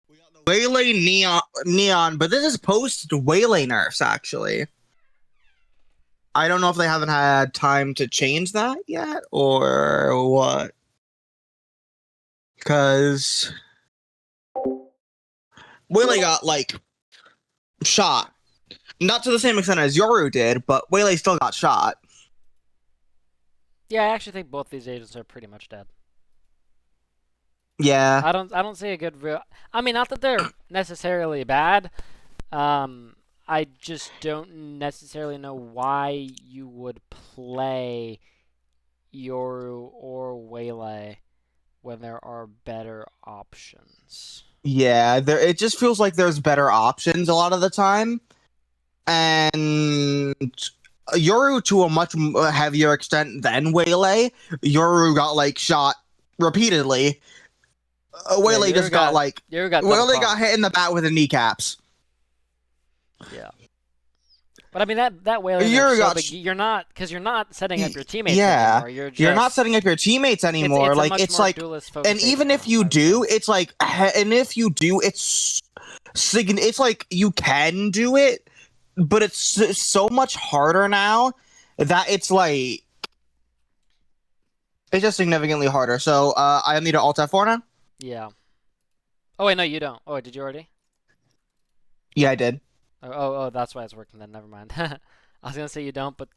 We got the Waylay Neon, but this is post Waylay nerfs actually. I don't know if they haven't had time to change that yet or what. Because Waylay got like shot. Not to the same extent as Yoru did, but Waylay still got shot. Yeah, I actually think both these agents are pretty much dead. Yeah. I don't see a good real. I mean, not that they're necessarily bad. I just don't necessarily know why you would play Yoru or Waylay when there are better options. Yeah, it just feels like there's better options a lot of the time. And Yoru, to a much heavier extent than Waylay, Yoru got like shot repeatedly. Waylay just got like Waylay got hit in the back with the kneecaps. Yeah, but I mean that Waylay you're not setting up your teammates anymore. You're not setting up your teammates anymore. It's like, and even if you do, it's like, and if you do, it's like you can do it, but it's so much harder now that it's like it's just significantly harder. So I need to alt F4 now. Yeah. Oh wait, no, you don't. Oh, did you already? Yeah, I did. Oh, that's why it's working then. Never mind. I was gonna say you don't, but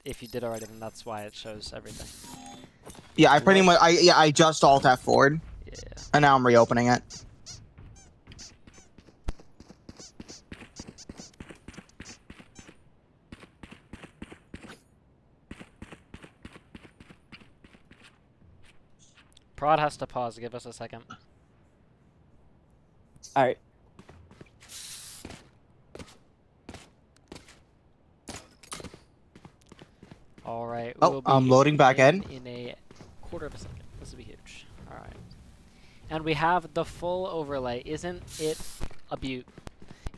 if you did already, then that's why it shows everything. Yeah, I pretty much. I just alt F4'd. Yeah. And now I'm reopening it. Prod has to pause. Give us a second. All right. All right. Oh, I'm loading back in. In a quarter of a second. This will be huge. All right. And we have the full overlay. Isn't it a beaut?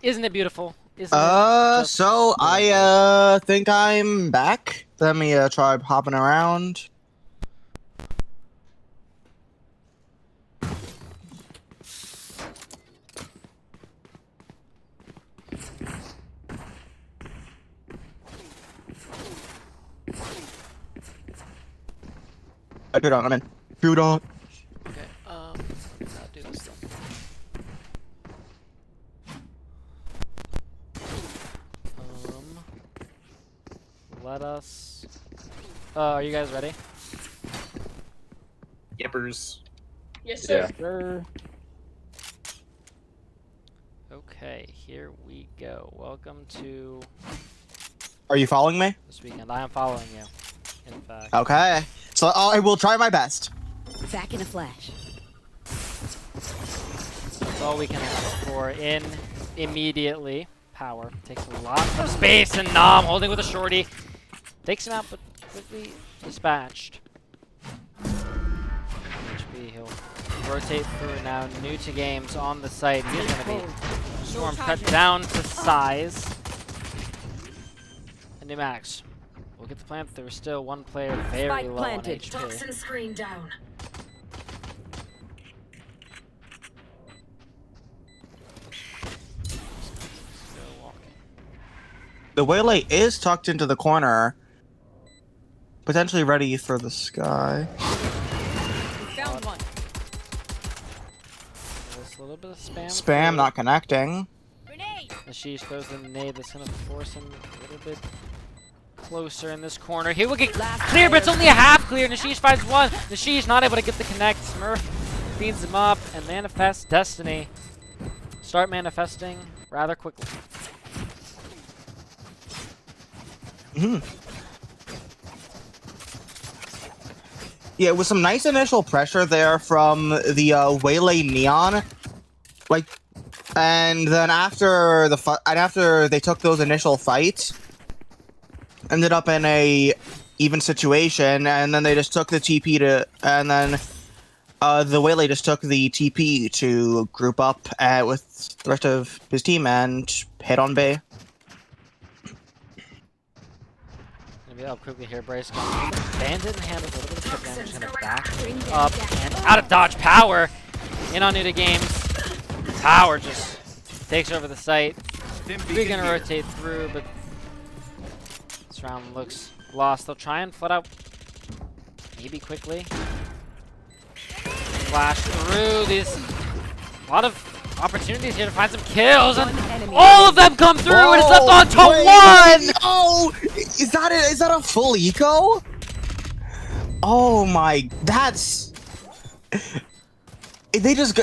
Isn't it beautiful? Isn't it so I think I'm back. Let me try hopping around. Shoot on, I'm in. Shoot on. Okay, I'll do this then. Let us... are you guys ready? Yippers. Yes, sir. Yeah. Okay, here we go. Welcome to... Are you following me? This weekend. I am following you, in fact. Okay. So I will try my best. Back in a flash. That's all we can ask for in immediately. Power. Takes a lot of space, and Nom holding with a shorty. Takes him out, but quickly dispatched. HP, he'll rotate through now. New to games on the site. He's going to be Storm cut down to size. And new Max. We'll get the plant. There's still one player very low on HP. Toxin screen down. Still walking. The Waylay is tucked into the corner. Potentially ready for the sky. We found one. There's a little bit of spam. Spam not connecting. Grenade. Ashish throws the nade that's going to force him a little bit closer in this corner. He will get clear, but it's only a half clear. Ashish finds one. Ashish not able to get the connect. Smurf feeds him up and manifests destiny. Start manifesting rather quickly. Yeah, with some nice initial pressure there from the Waylay Neon, like, and then after after they took those initial fights, ended up in a even situation, and then they just took the TP to, and then the Waylay just took the TP to group up with the rest of his team and hit on B. Up quickly here, Brace. Bandit in hand with a little bit of chip damage. Gonna back up and out of dodge power. In on new to games. Power just takes over the site. We're gonna rotate through, but this round looks lost. They'll try and flood out maybe quickly. Flash through these. A lot of opportunities here to find some kills, and all of them come through, and it's left on to one! No! Is that a full eco? Oh my, that's... They just,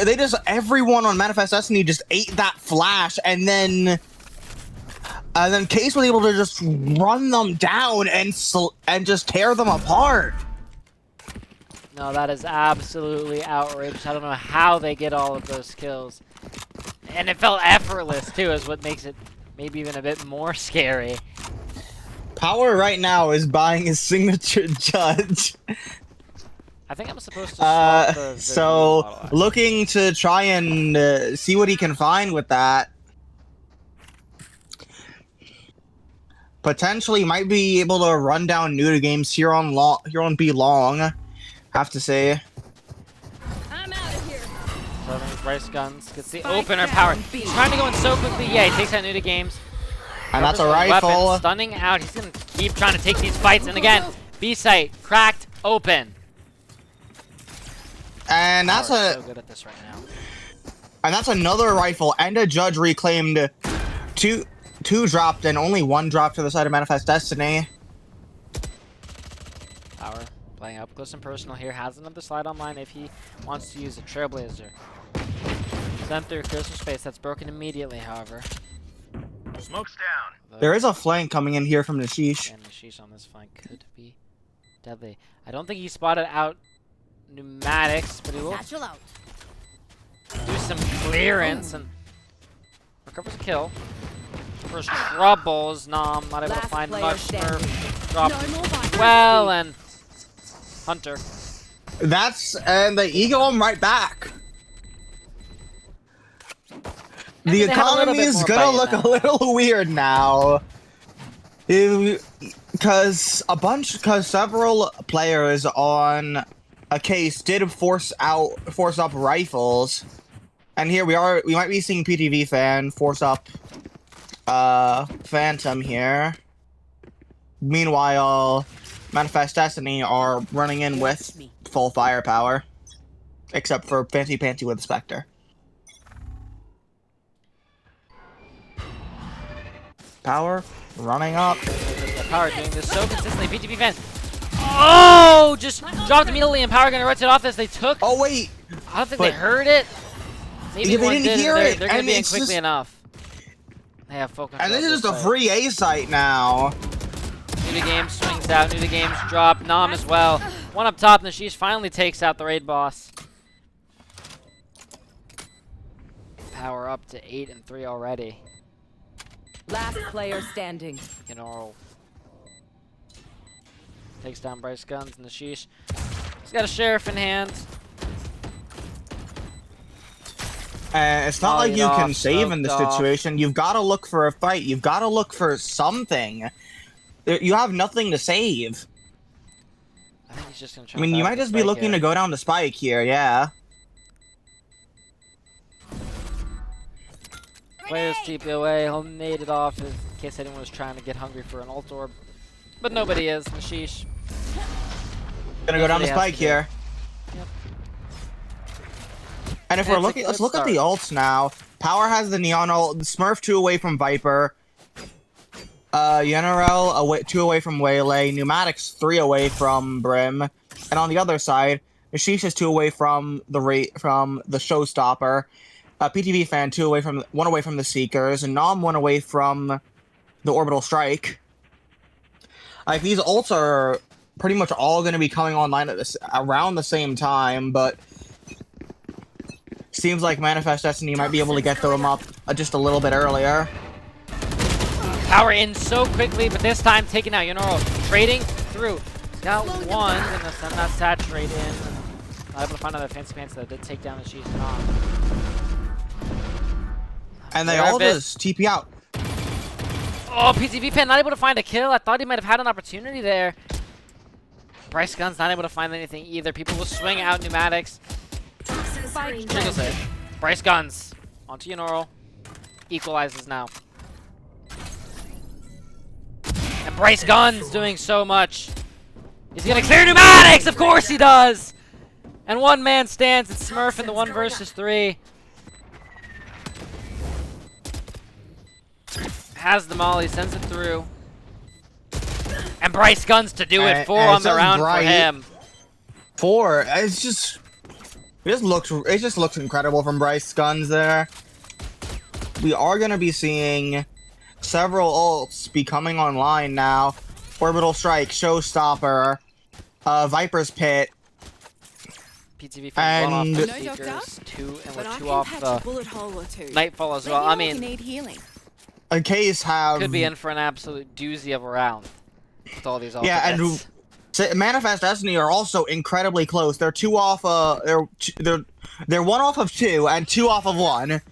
everyone on Manifest Destiny just ate that flash, and then Case was able to just run them down and just tear them apart. No, that is absolutely outrageous. I don't know how they get all of those kills. And it felt effortless, too, is what makes it maybe even a bit more scary. Power right now is buying his signature judge. I think I'm supposed to swap the so model, looking to try and see what he can find with that. Potentially might be able to run down new to games here on B long. Have to say. I'm out of here. So I think Bryce Guns gets the opener power. He's trying to go in so quickly. Yeah, he takes out new to games. And that's a Purposeful rifle. Weapon, stunning out. He's gonna keep trying to take these fights. And again, B site cracked open. And that's Power's so good at this right now. And that's another rifle and a judge reclaimed. Two dropped and only one dropped to the side of Manifest Destiny. Power playing up close and personal here. Has another slide online if he wants to use a Trailblazer. Sent through crystal space. That's broken immediately, however. Smoke's down. There is a flank coming in here from Nishish. And Nishish on this flank could be deadly. I don't think he spotted out pneumatics, but he will Satchel out. do some clearance and recovers a kill. First troubles, Nom not able to Last find player much. standing. Smurf dropped No more fire. well, and Hunter. And they ego him right back. The they have a little economy bit is more gonna bite in look a that. little weird now. Because several players on a case did force up rifles. And here we might be seeing PTV fan force up Phantom here. Meanwhile, Manifest Destiny are running in with full firepower. Except for Fancy Panty with Spectre. Power running up. Power doing this so consistently. PTV fan. Oh, just dropped immediately, and Power gonna rotate off this. They took. Oh wait, I don't think but- they heard it. Maybe Yeah, they one didn't did, hear and it, they're gonna and be in it's quickly just- enough. They have full control. and this of is just a site. free A site now. New to game swings out. New to games drop. Nom as well. One up top. Nishish finally takes out the raid boss. Power up to 8 and 3 already. Last player standing. Ginoro takes down Bryce Guns. Nishish. He's got a sheriff in hand. It's not like Volleyed you can off, save in this smoked off. situation. You've got to look for a fight. You've got to look for something. You have nothing to save. I think he's just gonna try. I mean, you might just be looking to go down the spike here, yeah. Players TP away. He'll nade it off in case anyone was trying to get hungry for an ult orb. But nobody is. Nishish. Gonna go down the That's what he spike has to do. here. Yep. And if And we're it's a looking, let's good look at the start. ults now. Power has the Neon ult. Smurf 2 away from Viper. Yenarel 2 away from Waylay. Pneumatics 3 away from Brim. And on the other side, Ashish is 2 away from the Showstopper. PTV fan 1 away from the Seekers. And Nom 1 away from the Orbital Strike. Like, these ults are pretty much all going to be coming online at around the same time, but seems like Manifest Destiny might be able to get them up just a little bit earlier. Power in so quickly, but this time taking out Yonoro. Trading through. He's got one. Gonna send that saturate in. Not able to find another fancy pants that did take down the She's not. And they Fair all bit. just TP out. Oh, PTV Pen not able to find a kill. I thought he might have had an opportunity there. Bryce Guns not able to find anything either. People will swing out pneumatics. Trickle save. Bryce Guns Onto Yanoral. Equalizes now. And Bryce Gunn's doing so much. He's gonna clear pneumatics! Of course he does! And one man stands. It's Smurf in the 1 versus 3. Has the molly, sends it through. And Bryce Guns to do it. 4 on the round for him. 4. It just looks incredible from Bryce Guns there. We are gonna be seeing several ults be coming online now. Orbital Strike, Showstopper, Viper's Pit. PTV fan one off the And- speakers, 2 and But we're I 2 can off patch the a bullet hole or two. Nightfall as Let well. me I know if you mean, need healing. A case have could be in for an absolute doozy of a round with all these yeah, and ultimates. Manifest Destiny are also incredibly close. They're 2 off. They're 1 off of 2 and 2 off of 1.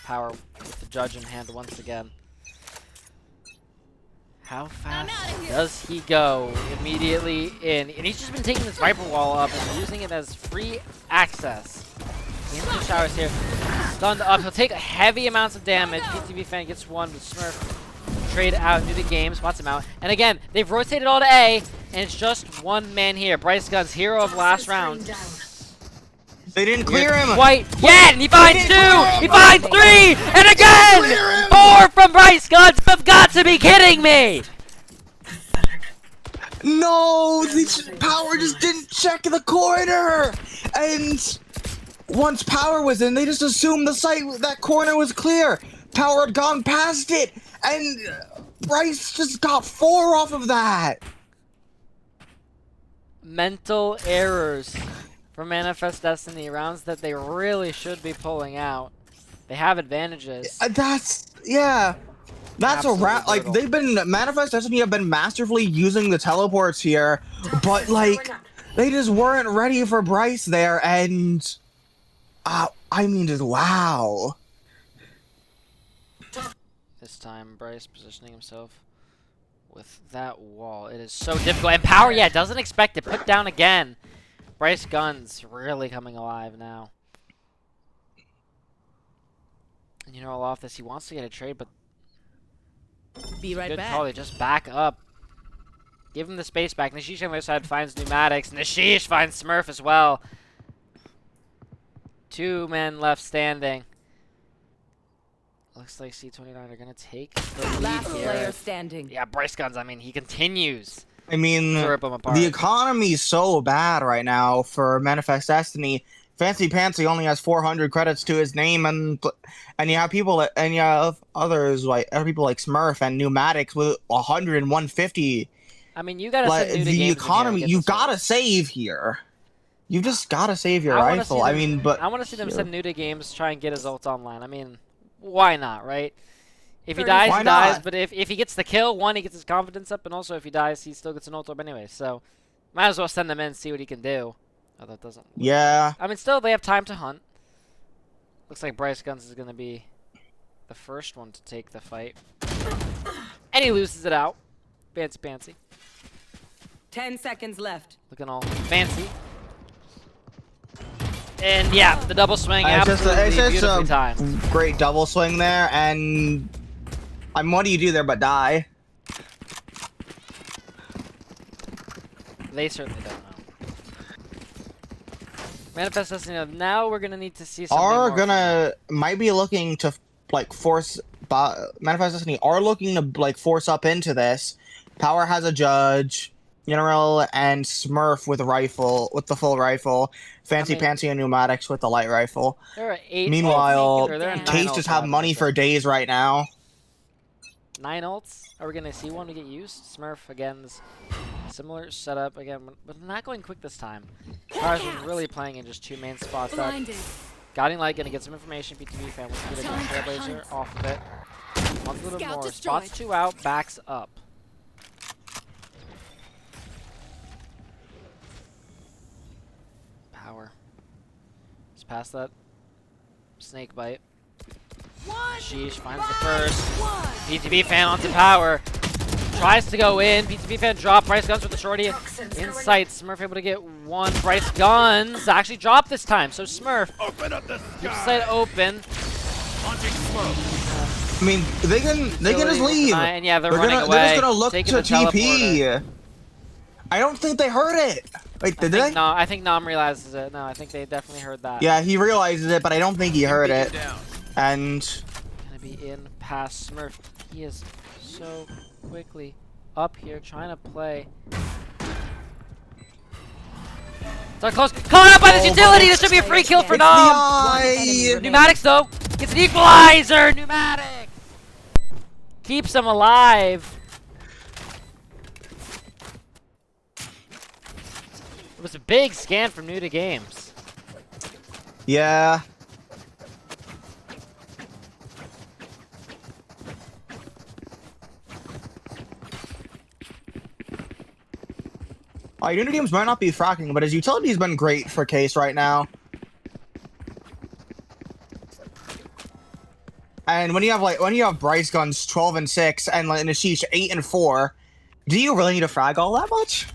Power with the judge in hand once again. How fast does he go? Immediately in. And he's just been taking this Viper Wall up and using it as free access. Into showers here. Stunned up. He'll take heavy amounts of damage. PTV fan gets 1 with Smurf. Trade out into the game. Spots him out. And again, they've rotated all to A. And it's just 1 man here. Bryce Guns, hero of last round. They didn't clear him. Quite yet, and he finds 2, he finds 3, and again 4 from Bryce Guns. You've got to be kidding me! No, the Power just didn't check the corner, and once Power was in, they just assumed that corner was clear. Power had gone past it, and Bryce just got 4 off of that. Mental errors for Manifest Destiny, rounds that they really should be pulling out. They have advantages. That's Absolutely a round. Like, brutal. Manifest Destiny have been masterfully using the teleports here, but like they just weren't ready for Bryce there, and I mean, just wow. This time, Bryce positioning himself with that wall. It is so difficult. And Power, yeah, doesn't expect it. Put down again. Bryce Guns really coming alive now. And you know, off this, he wants to get a trade, but Be right good back. call. They just back up. Give him the space back. Nashish on the other side finds pneumatics. Nashish finds Smurf as well. 2 men left standing. Looks like C29 are going to take the lead Last here. player standing. Yeah, Bryce Guns, I mean, he continues I mean, to rip them apart. the economy's so bad right now for Manifest Destiny. Fancy Pantsy only has 400 credits to his name, and you have people and you have others like other people like Smurf and Pneumatics with 100 and 150. I mean, you got to Like, send new to the games economy, again, you get this gotta save here. You just gotta save your I wanna rifle. see I them- mean, but I want to see them send new to games, try and get his ult online. I mean, why not, right? If he 30 dies, Why he dies. not? But if he gets the kill, 1, he gets his confidence up, and also if he dies, he still gets an ult orb anyway. So, might as well send them in, see what he can do. Oh, that doesn't. yeah. I mean, still, they have time to hunt. Looks like Bryce Guns is going to be the first one to take the fight. And he loses it out. Fancy Pantsy. 10 seconds left. Looking all fancy. And yeah, the double swing, It's absolutely just beautifully a timed. great double swing there, and I mean, what do you do there but die? They certainly don't know. Manifest Destiny, now we're gonna need to see something Are more. might be looking to like force Manifest Destiny are looking to like force up into this. Power has a judge, General and Smurf with a rifle, with the full rifle. Fancy I mean- Pantsy and Pneumatics with the light rifle. There are 8 Meanwhile, ults, or there are 9 Case ults just have rather, money so for days right now. 9 ults. Are we gonna see one to get used? Smurf again, this similar setup again, but not going quick this time. Power's been really playing in just 2 main spots. Blinded. Guiding Light gonna get some information. PTV fan wants to get a Time to Trailblazer hunt. off of it. Wants a little bit Scout more. destroyed. Spots 2 out, backs up. Power. He's past that snake bite. Sheesh finds the first. PTV fan onto Power. tries to go in. PTV fan drop. Bryce Guns with the shorty. Insight. Smurf able to get one. Bryce Guns actually dropped this time. So Smurf keeps site open. Launching smoke. I mean, they can just leave. And yeah, they're They're running away. just gonna look to taking the TP. teleporter. I don't think they heard it. Wait, did they? No, I think Nam realizes it. No, I think they definitely heard that. Yeah, he realizes it, but I don't think he heard it. Down. And Gonna be in past Smurf. He is so quickly up here trying to play. So close. Caught up by this utility. This should be a free kill for it's the Nam. eye. Pneumatics though gets an equalizer. Pneumatic keeps him alive. It was a big scan from New to Games. Yeah. Unity Games might not be fracking, but his utility's been great for Case right now. And when you have Bryce Guns 12 and 6 and like Nashish 8 and 4, do you really need to frag all that much?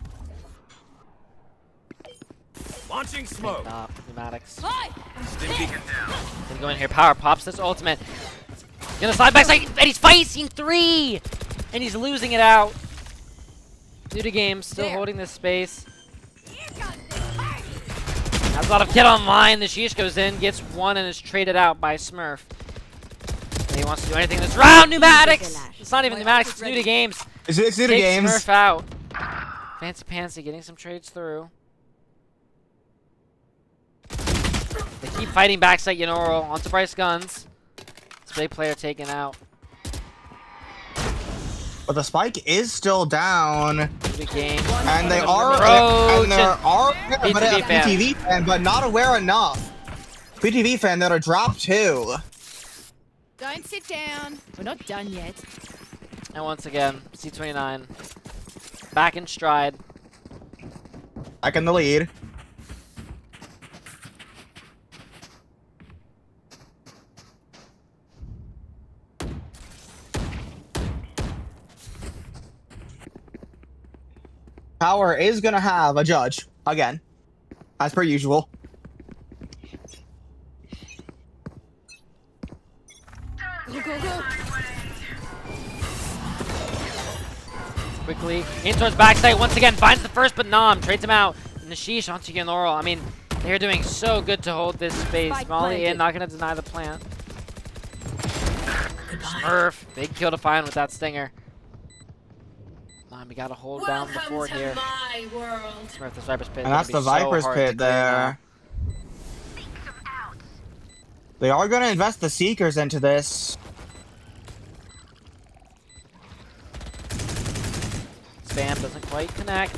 Launching smoke. Pneumatics. Stim beacon down. Gonna go in here. Power pops this ultimate. Gonna slide back, and he's facing 3, and he's losing it out. New to Games, still holding this space. Has a lot of kid online. The Sheesh goes in, gets 1, and is traded out by Smurf. And he wants to do anything in this round. Pneumatics. It's not even Pneumatics. It's New to Games. It's New to Takes Games. Smurf out. Fancy Pansy getting some trades through. They keep fighting backside Yanoral onto Bryce Guns. This big player taken out. But the spike is still down. New to Games. And they Trojan. are PTV fan. PTV fan, but not aware enough. PTV fan that are dropped too. Don't sit down. We're not done yet. And once again, C29 back in stride. Back in the lead. Power is gonna have a judge again, as per usual. Go, go, go. Quickly in towards backside once again, finds the first, but Nam trades him out. Nashish onto Yanoral. I mean, they're doing so good to hold this space. Spike Molly planted. in, not gonna deny the plant. Smurf, big kill to find with that stinger. We gotta hold down the fort here. Smurf, the Viper's Pit. And that's the Viper's Pit there. They are gonna invest the Seekers into this. Spam doesn't quite connect.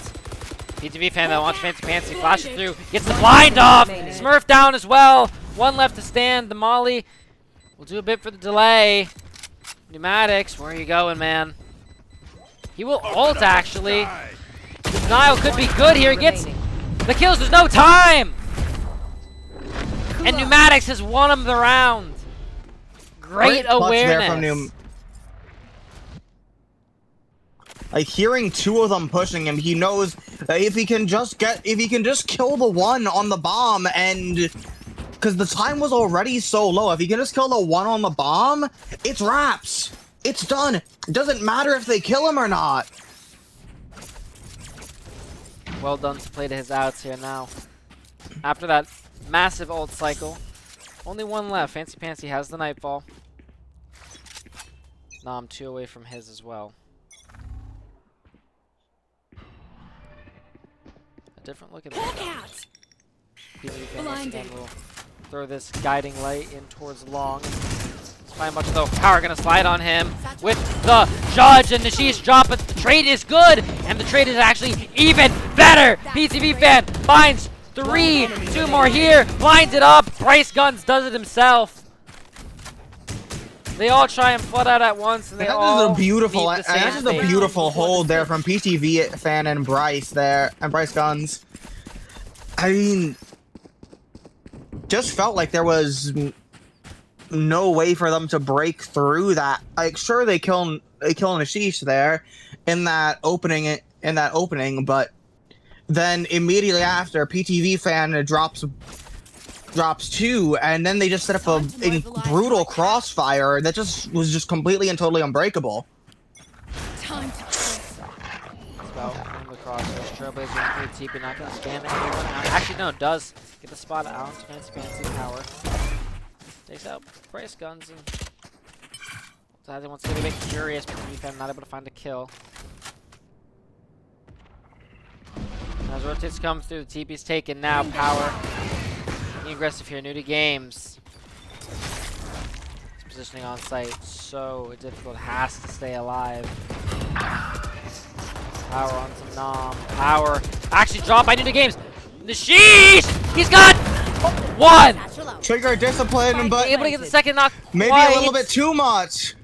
PTV fan that wants Fancy Fancy flashes through, gets the blind off. Smurf down as well. 1 left to stand. The Molly will do a bit for the delay. Pneumatics, where are you going, man? He will ult actually. The denial could be good here. He gets the kills. There's no time. And Pneumatics has won him the round. Great Clutch there awareness. from like hearing 2 of them pushing him, he knows that if he can just kill the one on the bomb, and because the time was already so low, if he can just kill the one on the bomb, it's wraps. It's done. It doesn't matter if they kill him or not. Well done to play to his outs here now. After that massive ult cycle, only 1 left. Fancy Pansy has the Nightfall. Nam 2 away from his as well. A different look at that. Blinding. Will throw this guiding light in towards long. Find much though. Power gonna slide on him with the judge, and Nashish drop, but the trade is good, and the trade is actually even better. PTV fan finds 3, 2 more here, blinds it up. Bryce Guns does it himself. They all try and flood out at once, and they all This is a beautiful, meet the same this is a fate. beautiful hold there from PTV fan and Bryce there, and Bryce Guns. I mean, just felt like there was no way for them to break through that. Like, sure, they kill Nashish there, in that opening, but then immediately after, PTV fan drops 2, and then they just set up a Time to mobilize brutal my crossfire that was just completely and totally unbreakable. Time to Well, on the crossers, Trailblazer into TP, not gonna spam anyone out. Actually, no, it does get the spot out. Fancy power. Takes out Bryce Guns and Zazie wants to get a bit curious, but I'm not able to find a kill. As rotates come through, the TP's taken now. Power. Being aggressive here, new to games. His positioning on site, so difficult, has to stay alive. Power onto Nom. Power. Actually dropped by new to games. Nishish! He's got one! natural out. Trigger discipline, but Able to get the second knock. maybe twice. a little bit too much.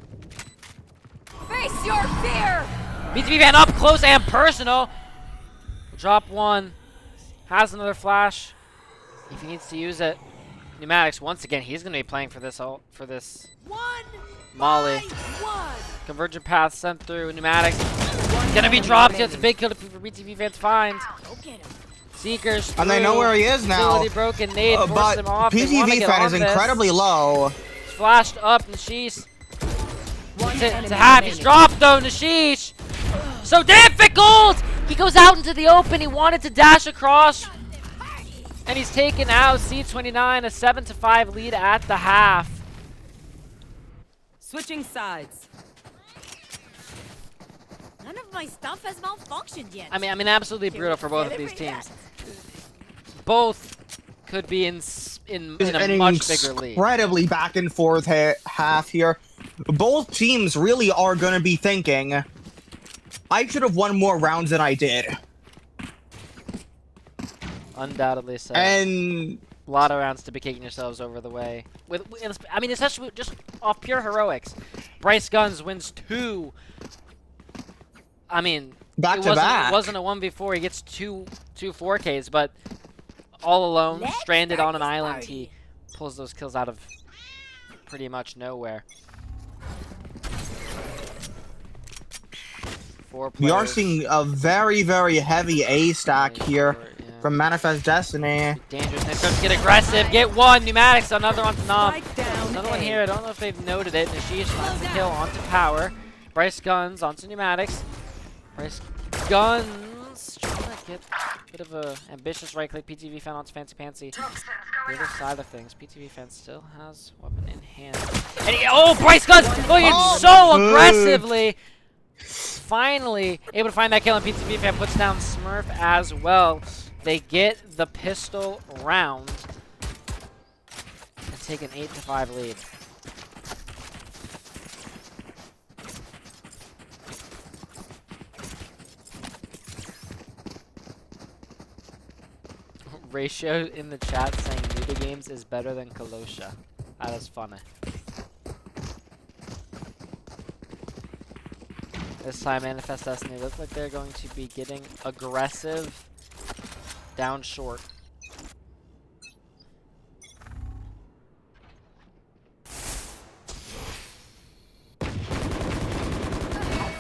Face your fear! BTB fan up close and personal. Drop one. Has another flash. If he needs to use it. Pneumatics, once again, he's going to be playing for this Molly. One. Convergent path sent through. Pneumatics. Gonna be dropped. It's a big kill for BTB fans find. Go get him. Seekers. And they know where he is now. Facility broken. Nade forced But him off. They wanna PTV get fan on is this. incredibly low. Flashed up. Nishish. One To enemy have. He's remaining. dropped though. Nishish. So difficult. He goes out into the open. He wanted to dash across. And he's taken out. C29, a 7-5 lead at the half. Switching sides. None of my stuff has malfunctioned yet. I mean, absolutely brutal for both of these teams. Both could be in a much bigger lead. Incredibly back and forth half here. Both teams really are going to be thinking, I should have won more rounds than I did. Undoubtedly so. And A lot of rounds to be kicking yourselves over the way. I mean, especially just off pure heroics. Bryce Guns wins 2. I mean, back to back. It wasn't a 1v4. He gets two 4Ks, but all alone, Let's stranded start on an this island, party. he pulls those kills out of pretty much nowhere. 4 players. We are seeing a very, very heavy A stack here Yeah. from Manifest Destiny. Dangerous. They start to get aggressive. Get one. Pneumatics. Another on to Nom. Strike down Another one A. here. I don't know if they've noted it. Nishish finds the kill onto Power. Bryce Guns onto Pneumatics. Bryce Guns trying to get a bit of a ambitious right click. PTV fan onto Fancy Pantsy. The other side of things, PTV fan still has weapon in hand. And oh, Bryce Guns going in so aggressively. Finally able to find that kill, and PTV fan puts down Smurf as well. They get the pistol round and take an 8-5 lead. Ratio in the chat saying Nuda Games is better than Kalosha. That is funny. This time Manifest Destiny look like they're going to be getting aggressive down short.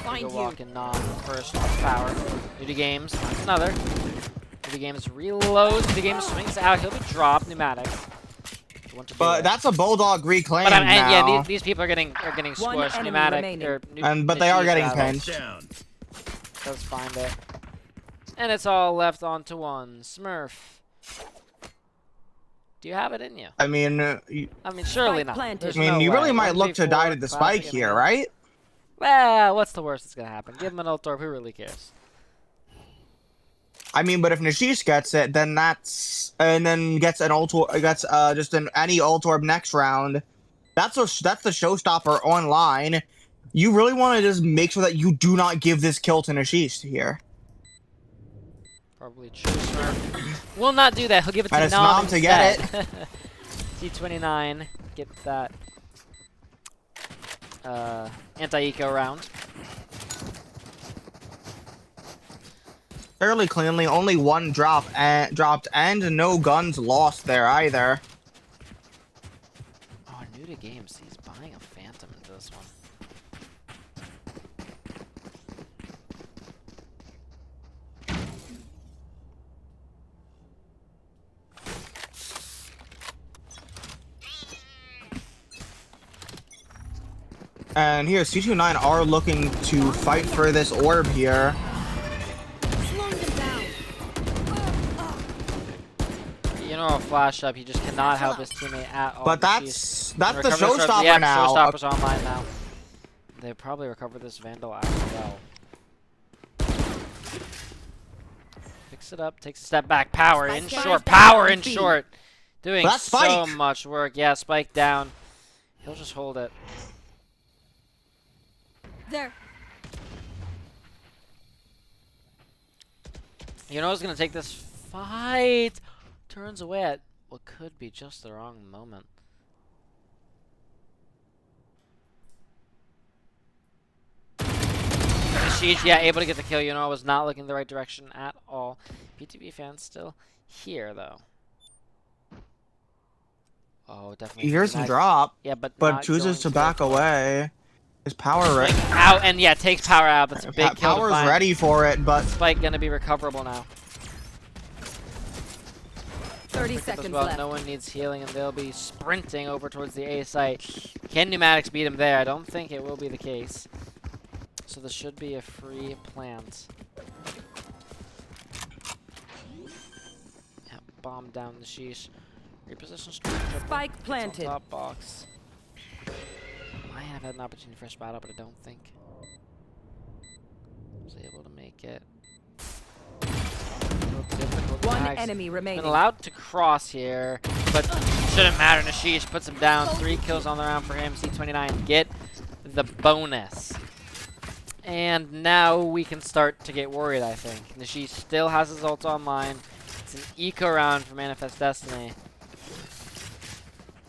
Find Go you. walking Nom first Power. Nuda Games, that's another. Nuda Games reloads, Nuda Games swings out, he'll be dropped, Pneumatics. But that's a Bulldog reclaim But now. yeah, these people are getting One squished. enemy Pneumatic remaining. or But they are Nishi's getting rather. pinched. Down. Let's find it. And it's all left onto one. Smurf. Do you have it in you? I mean, Surely Spike not. planted. There's I mean, no you way. really might look to 1v4 die to the spike classic here, MMA. right? Well, what's the worst that's gonna happen? Give him an ult orb. Who really cares? I mean, but if Nishish gets it, then and then gets an ult gets just any ult orb next round. That's the showstopper online. You really want to just make sure that you do not give this kill to Nishish here. Probably true, Smurf. Will not do that. He'll give it to And it's Nom Nom to get instead. C29 get that anti-eco round. Fairly cleanly, only one dropped and no guns lost there either. Oh, new to games. He's buying a Phantom into this one. And here, C29 are looking to fight for this orb here. Slowing them down. You know, a flash up, he just cannot help his teammate at all. But She's- that's the recover this- showstopper yeah, now. Showstopper's online now. They probably recover this Vandal as well. Picks it up, takes a step back. Power in Spike short. down. Power in Feed. short. Doing That's so Spike. much work. Yeah, Spike down. He'll just hold it. There. You know who's going to take this fight? Turns away at what could be just the wrong moment. Sheesh, yeah, able to get the kill. You know, I was not looking the right direction at all. PTB fans still here, though. Oh, definitely. He hears him nice. drop, Yeah, but but not chooses going to back go for it. away. His power right. Out, and yeah, takes power out. That's a big kill to Power's find. ready for it, but Spike gonna be recoverable now. 30 As seconds well, left. no one needs healing, and they'll be sprinting over towards the A site. Can Pneumatics beat him there? I don't think it will be the case. So this should be a free plant. Yeah, bomb down the sheesh. Reposition strike. Spike planted. Top box. Might have had an opportunity for a spot out, but I don't think was able to make it. Difficult. One Max enemy been remaining. allowed to cross here, but shouldn't matter. Nashish puts him down. 3 kills on the round for him. C29 get the bonus. And now we can start to get worried, I think. Nashish still has his ult online. It's an eco round for Manifest Destiny.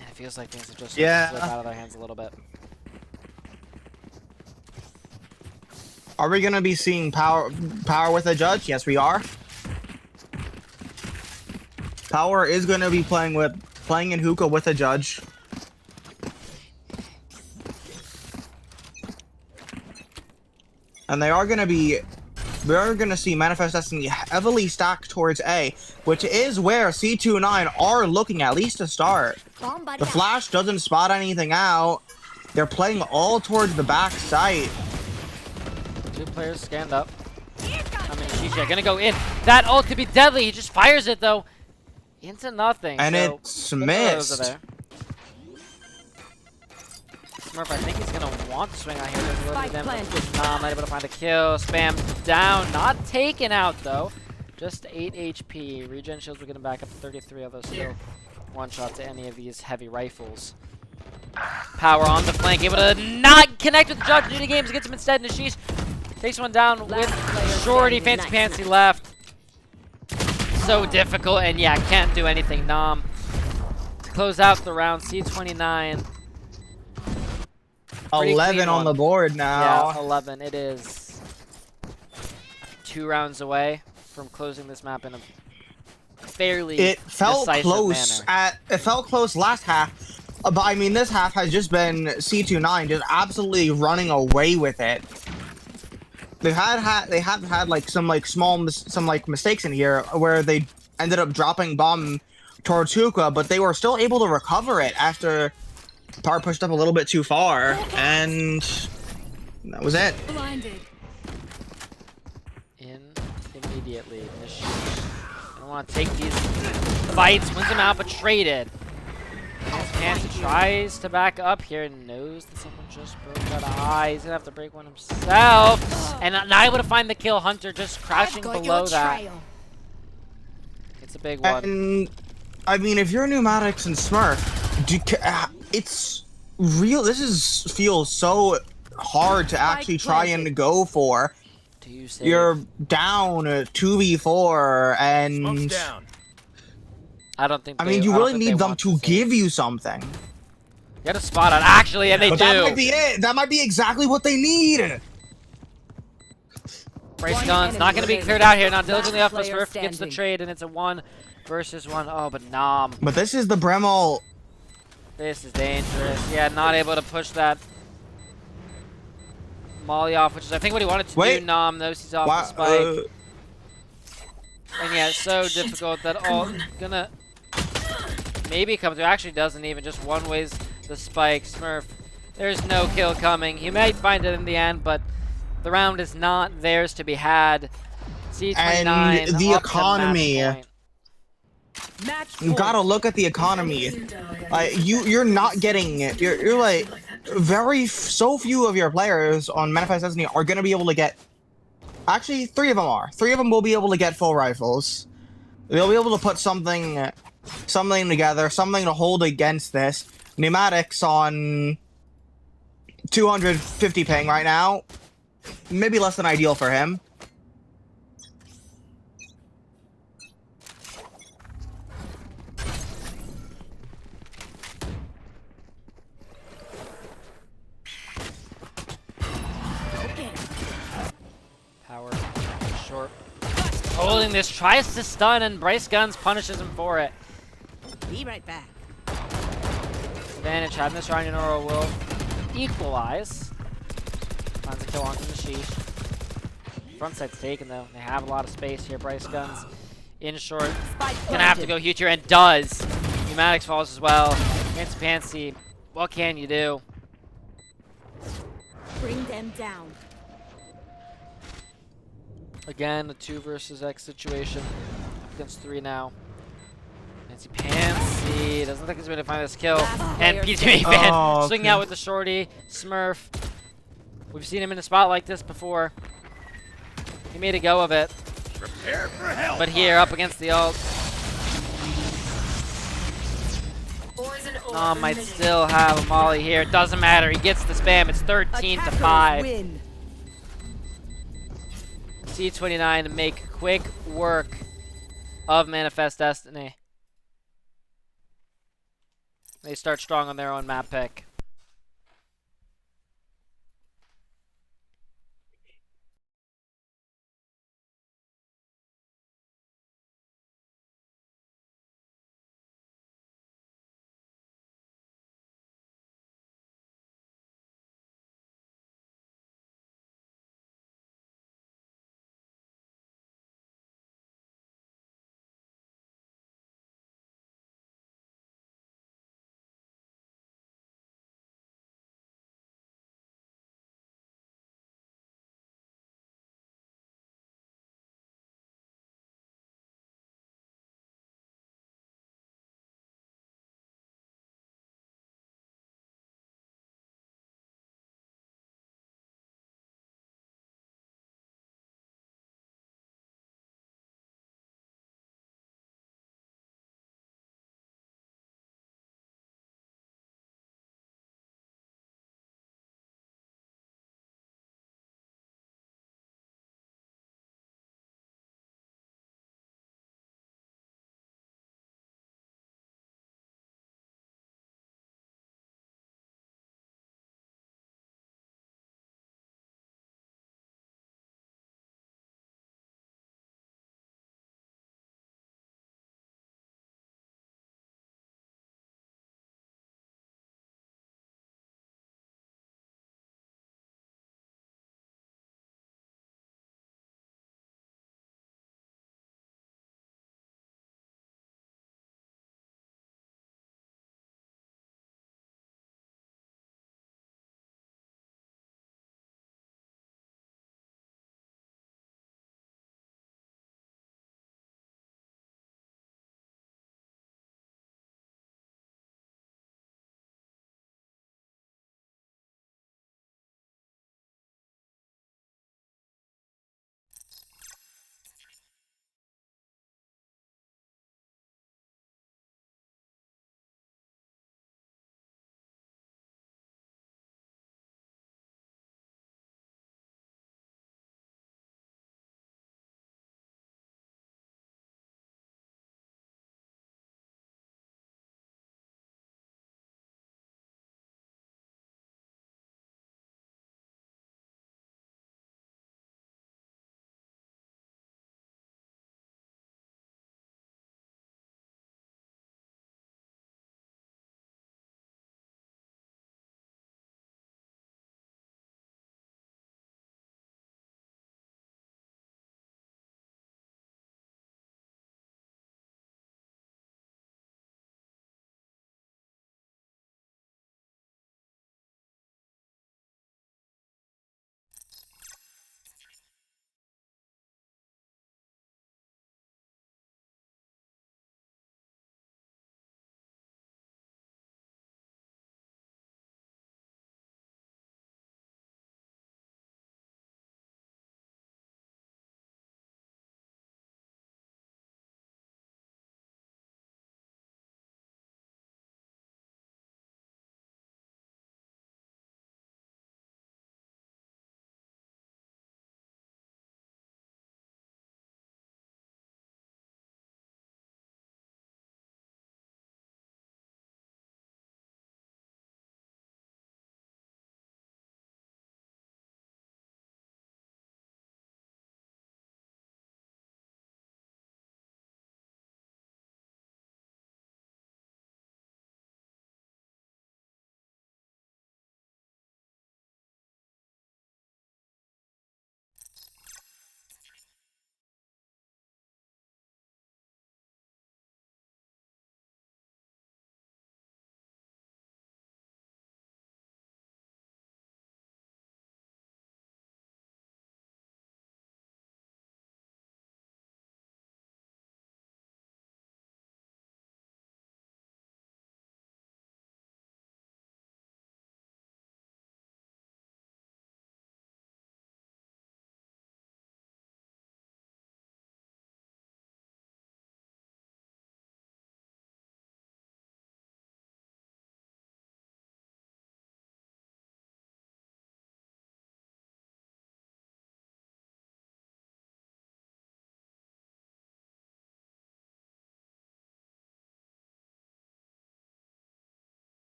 And it feels like things have just Yeah. slipped out of their hands a little bit. are we gonna be seeing power with a judge? Yes, we are. Power is gonna be playing in hookah with a judge. And we are gonna see Manifest Destiny heavily stacked towards A, which is where C29 are looking at least to start. Bomb buddy The out. flash doesn't spot anything out. They're playing all towards the back site. 2 players scanned up. I mean, Shisha gonna go in. That ult could be deadly. He just fires it though. Into nothing. And so it's good arrows are missed. there. Smurf, I think he's gonna want to swing out here. There's a little Spike bit of damage. planted. Not able to find a kill. Spam down. Not taken out though. Just 8 HP. Regen shields will get him back up to 33, although still one shot to any of these heavy rifles. Power on the flank, able to not connect with the judge. New games gets him instead. Nashish takes one down Last player with Shorty, standing. Fancy Pantsy left. So difficult, and yeah, can't do anything. Nom to close out the round. C29. Pretty 11 clean on one. the board now. Yeah, 11. It is 2 rounds away from closing this map in a fairly It felt decisive close manner. it felt close last half. But I mean, this half has just been C29 just absolutely running away with it. They have had like some mistakes in here where they ended up dropping bomb towards Hookah, but they were still able to recover it after Power pushed up a little bit too far, and that was it. Blinded. In immediately. Nashish. I don't want to take these fights. Wins them out, but traded. Fancy tries to back up here and knows that someone just broke that eye. He's gonna have to break one himself. And not able to find the kill. Hunter just crouching I've got below your that. trail. It's a big one. And I mean, if you're Pneumatics and Smurf, it's real. Feels so hard to actually try and go for. Do you say You're down 2v4, Smoke's and down. I don't think I mean, you really need them to give you something. Get a spot on actually, and they But do. that might be it. That might be exactly what they need. Brace One guns, not enemy going to be remaining. cleared out here. Now diligently Last up, but player Smurf gets the standing. trade, and it's a 1 versus 1. Oh, but Nom. But this is the Bremel. This is dangerous. Yeah, not able to push that Molly off, which is I think what he wanted to Wait. do. Nom knows he's off Why, the spike. And yeah, it's so difficult that all gonna maybe come through. Actually doesn't even. Just one ways the spike. Smurf There's no kill coming. He might find it in the end, but the round is not theirs to be had. C29 And the up to economy. match point. Match You point. gotta look at the economy. You're not getting it. You're like so few of your players on Manifest Destiny are gonna be able to get. Actually, 3 of them are. 3 of them will be able to get full rifles. They'll be able to put something together, something to hold against this. Pneumatics on 250 ping right now. Maybe less than ideal for him. Power short. Holding this, tries to stun, and Bryce Guns punishes him for it. Be right back. Advantage, having this round, Nora will equalize. Finds a kill onto the sheesh. Front side's taken though. They have a lot of space here. Bryce Guns in short. Spike Gonna have to go huge here, and does. Pneumatics falls as well. Fancy Pansy, what can you do? Bring them down. Again, a 2 versus X situation. Up against 3 now. Fancy Pansy doesn't think he's going to find this kill. And PTV fan swinging out with the shorty. Smurf. We've seen him in a spot like this before. He made a go of it. Prepare for hell. But here, up against the ult. Might still have a molly here. Doesn't matter. He gets the spam. It's 13 to 5. Win. C29 to make quick work of Manifest Destiny. They start strong on their own map pick.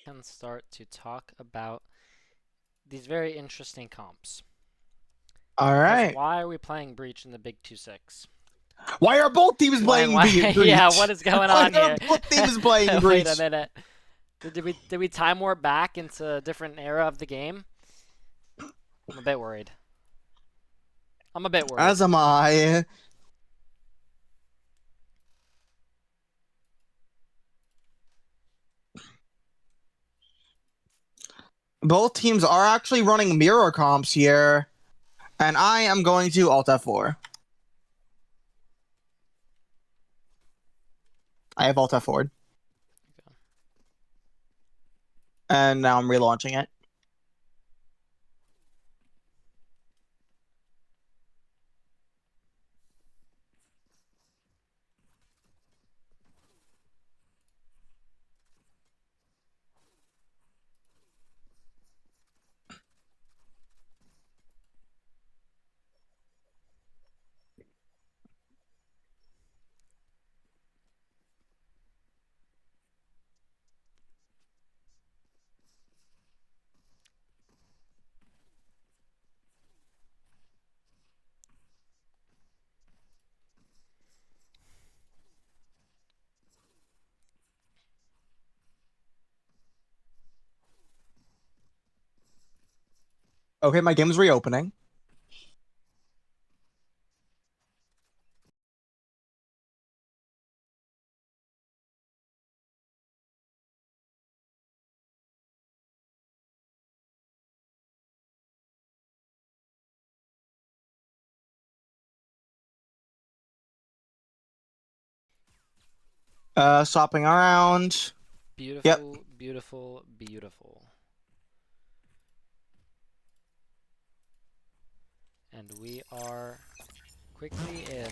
can start to talk about these very interesting comps. All right. Why are we playing Breach in the Big 2-6? Why are both teams playing Breach? Yeah, what is going on Why here? are both teams playing Breach? Wait a minute. Did we time warp back into a different era of the game? I'm a bit worried. As am I. Both teams are actually running mirror comps here, and I am going to Alt F4. I have Alt F4. Okay. And now I'm relaunching it. Okay, my game's reopening. Swapping around. Beautiful, beautiful, beautiful. And we are quickly in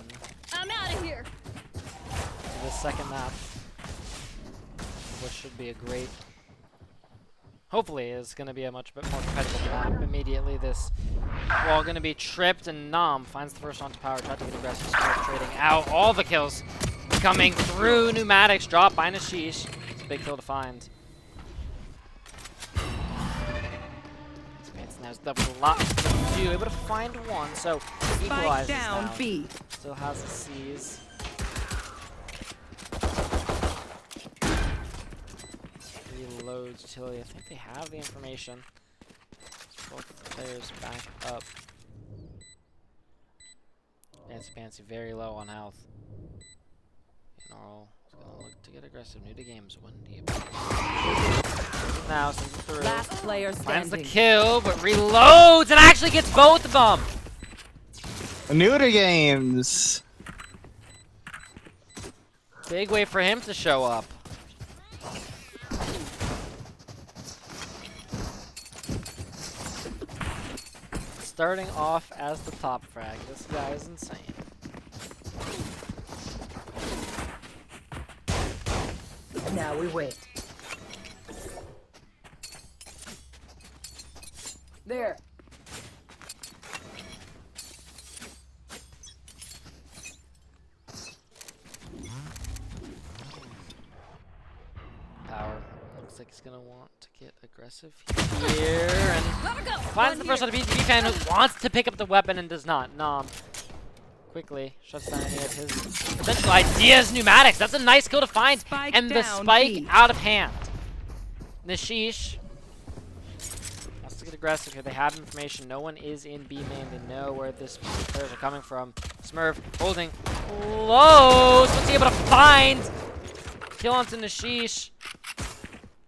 I'm out of here. to the second map, which should be a great. Hopefully, is going to be a much bit more competitive map. Immediately, this wall going to be tripped, and Nom finds the first onto power. Tried to get aggressive, Smurf trading out all the kills coming through pneumatics. Drop by Nashish. It's a big kill to find. Now it's double a lot to do, able to find one, so equalizes down now. B. Still has the C's. Reloads utility. I think they have the information. Both the players back up. Fancy, very low on health. Gnarl is gonna look to get aggressive. New to games. 1D. Now sends it through. Last player Finds the standing. kill, but reloads and actually gets both of them. New to games. Big way for him to show up. Starting off as the top frag. This guy is insane. Now we wait. There. Power. Looks like he's gonna want to get aggressive here and finds the first on the BTB fan who wants to pick up the weapon and does not. Nom quickly shuts down any of his potential ideas. Pneumatics. That's a nice kill to find. Spike And the down spike B. out of hand. Nashish wants to get aggressive here. They have information. No one is in B main. They know where this players are coming from. Smurf holding close. What's he able to find? Kill onto Nashish.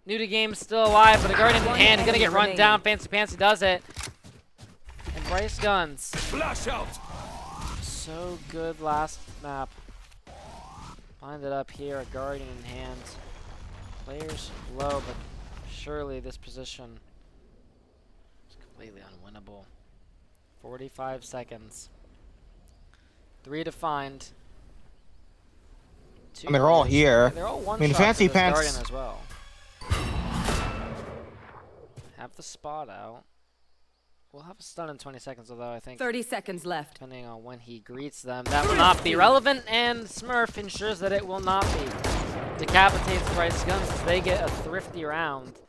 New to game, still alive, but a Guardian in hand. He's gonna get run down. Fancy Pantsy does it. And Bryce Guns. Flash out. So good last map. Find it up here, a Guardian in hand. Players low, but surely this position is completely unwinnable. 45 seconds. 3 to find. I mean, they're all here. They're all one I mean, shot Fancy for this Pants- Guardian as well. Have the spot out. We'll have a stun in 20 seconds, although I think 30 seconds left. depending on when he greets them, that will not be relevant, and Smurf ensures that it will not be. Decapitates Bryce Guns as they get a thrifty round.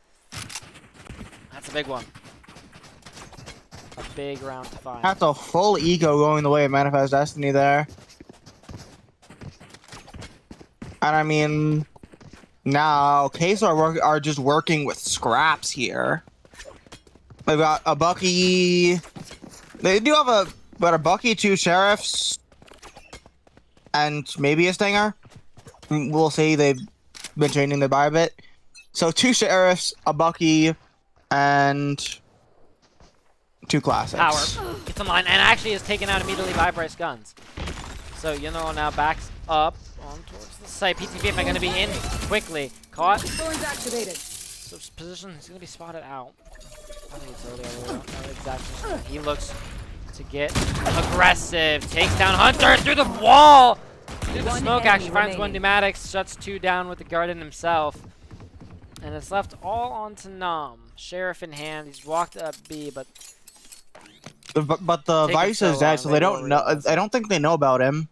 That's a big one. A big round to find. That's a full ego going the way of Manifest Destiny there. And I mean, now Case are just working with scraps here. They've got a Bucky. They do have a Bucky, 2 sheriffs, and maybe a Stinger. We'll see. They've been changing their buy a bit. So 2 sheriffs, a Bucky, and 2 classics. Power gets in line and actually is taken out immediately by Bryce Guns. So Yuno now backs up on towards the site. PTV going to be in quickly. Caught. Thorns activated. So position, he's going to be spotted out. I think it's early. I don't know exactly. He looks to get aggressive. Takes down Hunter through the wall. Through the smoke, actually finds one pneumatics. Shuts 2 down with the Garden himself. And it's left all on to Nam. Sheriff in hand. He's walked up B, but the Vice is dead, so they don't know. I don't think they know about him.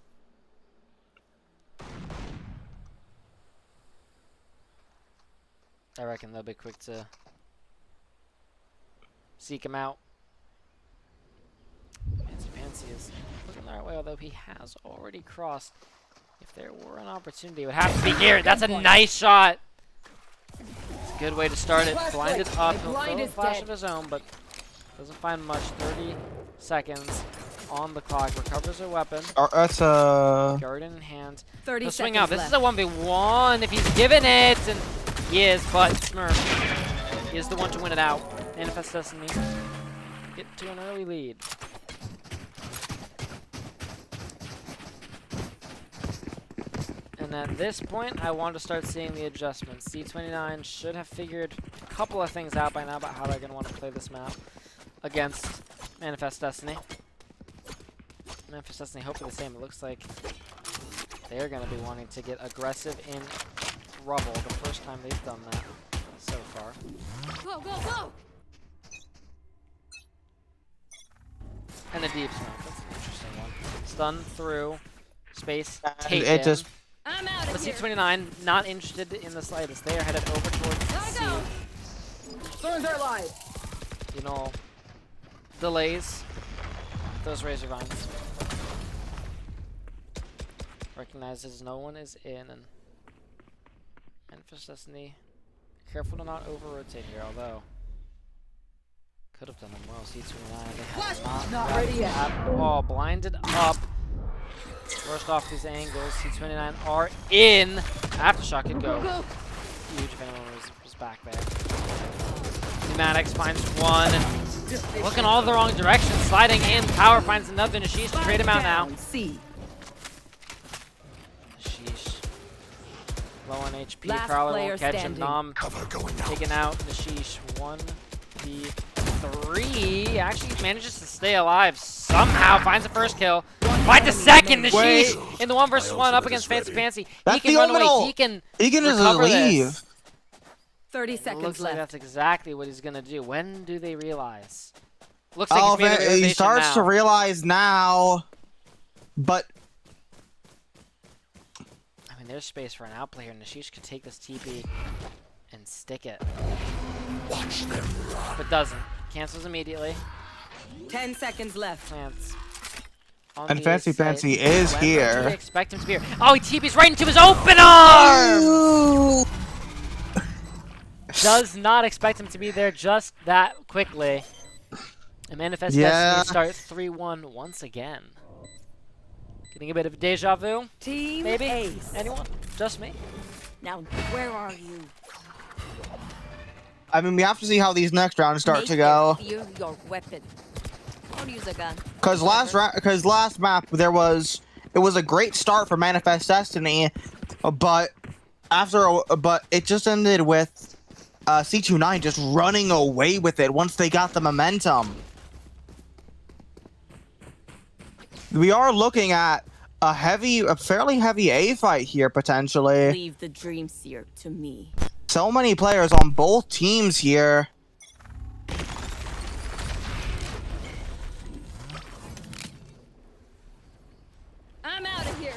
I reckon they'll be quick to seek him out. Fancy is looking the right way, although he has already crossed. If there were an opportunity, it would have to be here. That's a nice shot. It's a good way to start it. Blinded up. He'll throw a flash of his own, but doesn't find much. 30 seconds on the clock. Recovers a weapon. That's a Garden in hand. 30 He'll swing seconds out. This left. is a 1v1 if he's given it, and he is, but Smurf is the one to win it out. Manifest Destiny get to an early lead. And at this point, I want to start seeing the adjustments. C29 should have figured a couple of things out by now about how they're going to want to play this map against Manifest Destiny. Manifest Destiny, hopefully the same. It looks like they're going to be wanting to get aggressive in rubble, the first time they've done that so far. Go, go, go! And a deep smoke. That's an interesting one. Stun through. Space taken. it just I'm out But of here. C29 not interested in the slightest. They are headed over towards C. Go. Thorns are live. You know, delays. Those razor vines. Recognizes no one is in, and Manifest Destiny, careful to not over-rotate here, although could have done them well. C29, they have Not ready yet. at all. Blinded up. First off these angles, C29 are in. Aftershock could go Go. huge if anyone was back there. Pneumatics finds one. Looking all the wrong directions, sliding in. Power finds another. Nashish to trade him out now. C. Nashish. Low on HP. Last Probably player won't catch him. standing. Nom taken out. Nashish 1v3. Actually manages to stay alive somehow. Finds the first kill. Finds the second. Nashish in the 1v1 up against Fancy. That's He can the run away. Omenal. He can just recover leave. this. 30 Looks seconds like left. that's exactly what he's gonna do. When do they realize? Looks like Oh, he's made a he realization starts now. to realize now, but I mean, there's space for an outplay here. Nashish could take this TP and stick it. Watch them run. But doesn't. Cancels immediately. 10 seconds left. Plants. On And the Fancy site. Fancy is When do here. they expect him to be here? Oh, he TP's right into his open arm! Does not expect him to be there just that quickly. And Manifest Destiny starts 3-1 once again. Getting a bit of deja vu, Team maybe? Ace. Anyone? Just me? Now, where are you? I mean, we have to see how these next rounds start Make to go. them fear your weapon. Don't use a gun. Because last map it was a great start for Manifest Destiny, but it just ended with C29 just running away with it once they got the momentum. We are looking at a fairly heavy A fight here potentially. Leave the dream seer to me. So many players on both teams here. I'm out of here.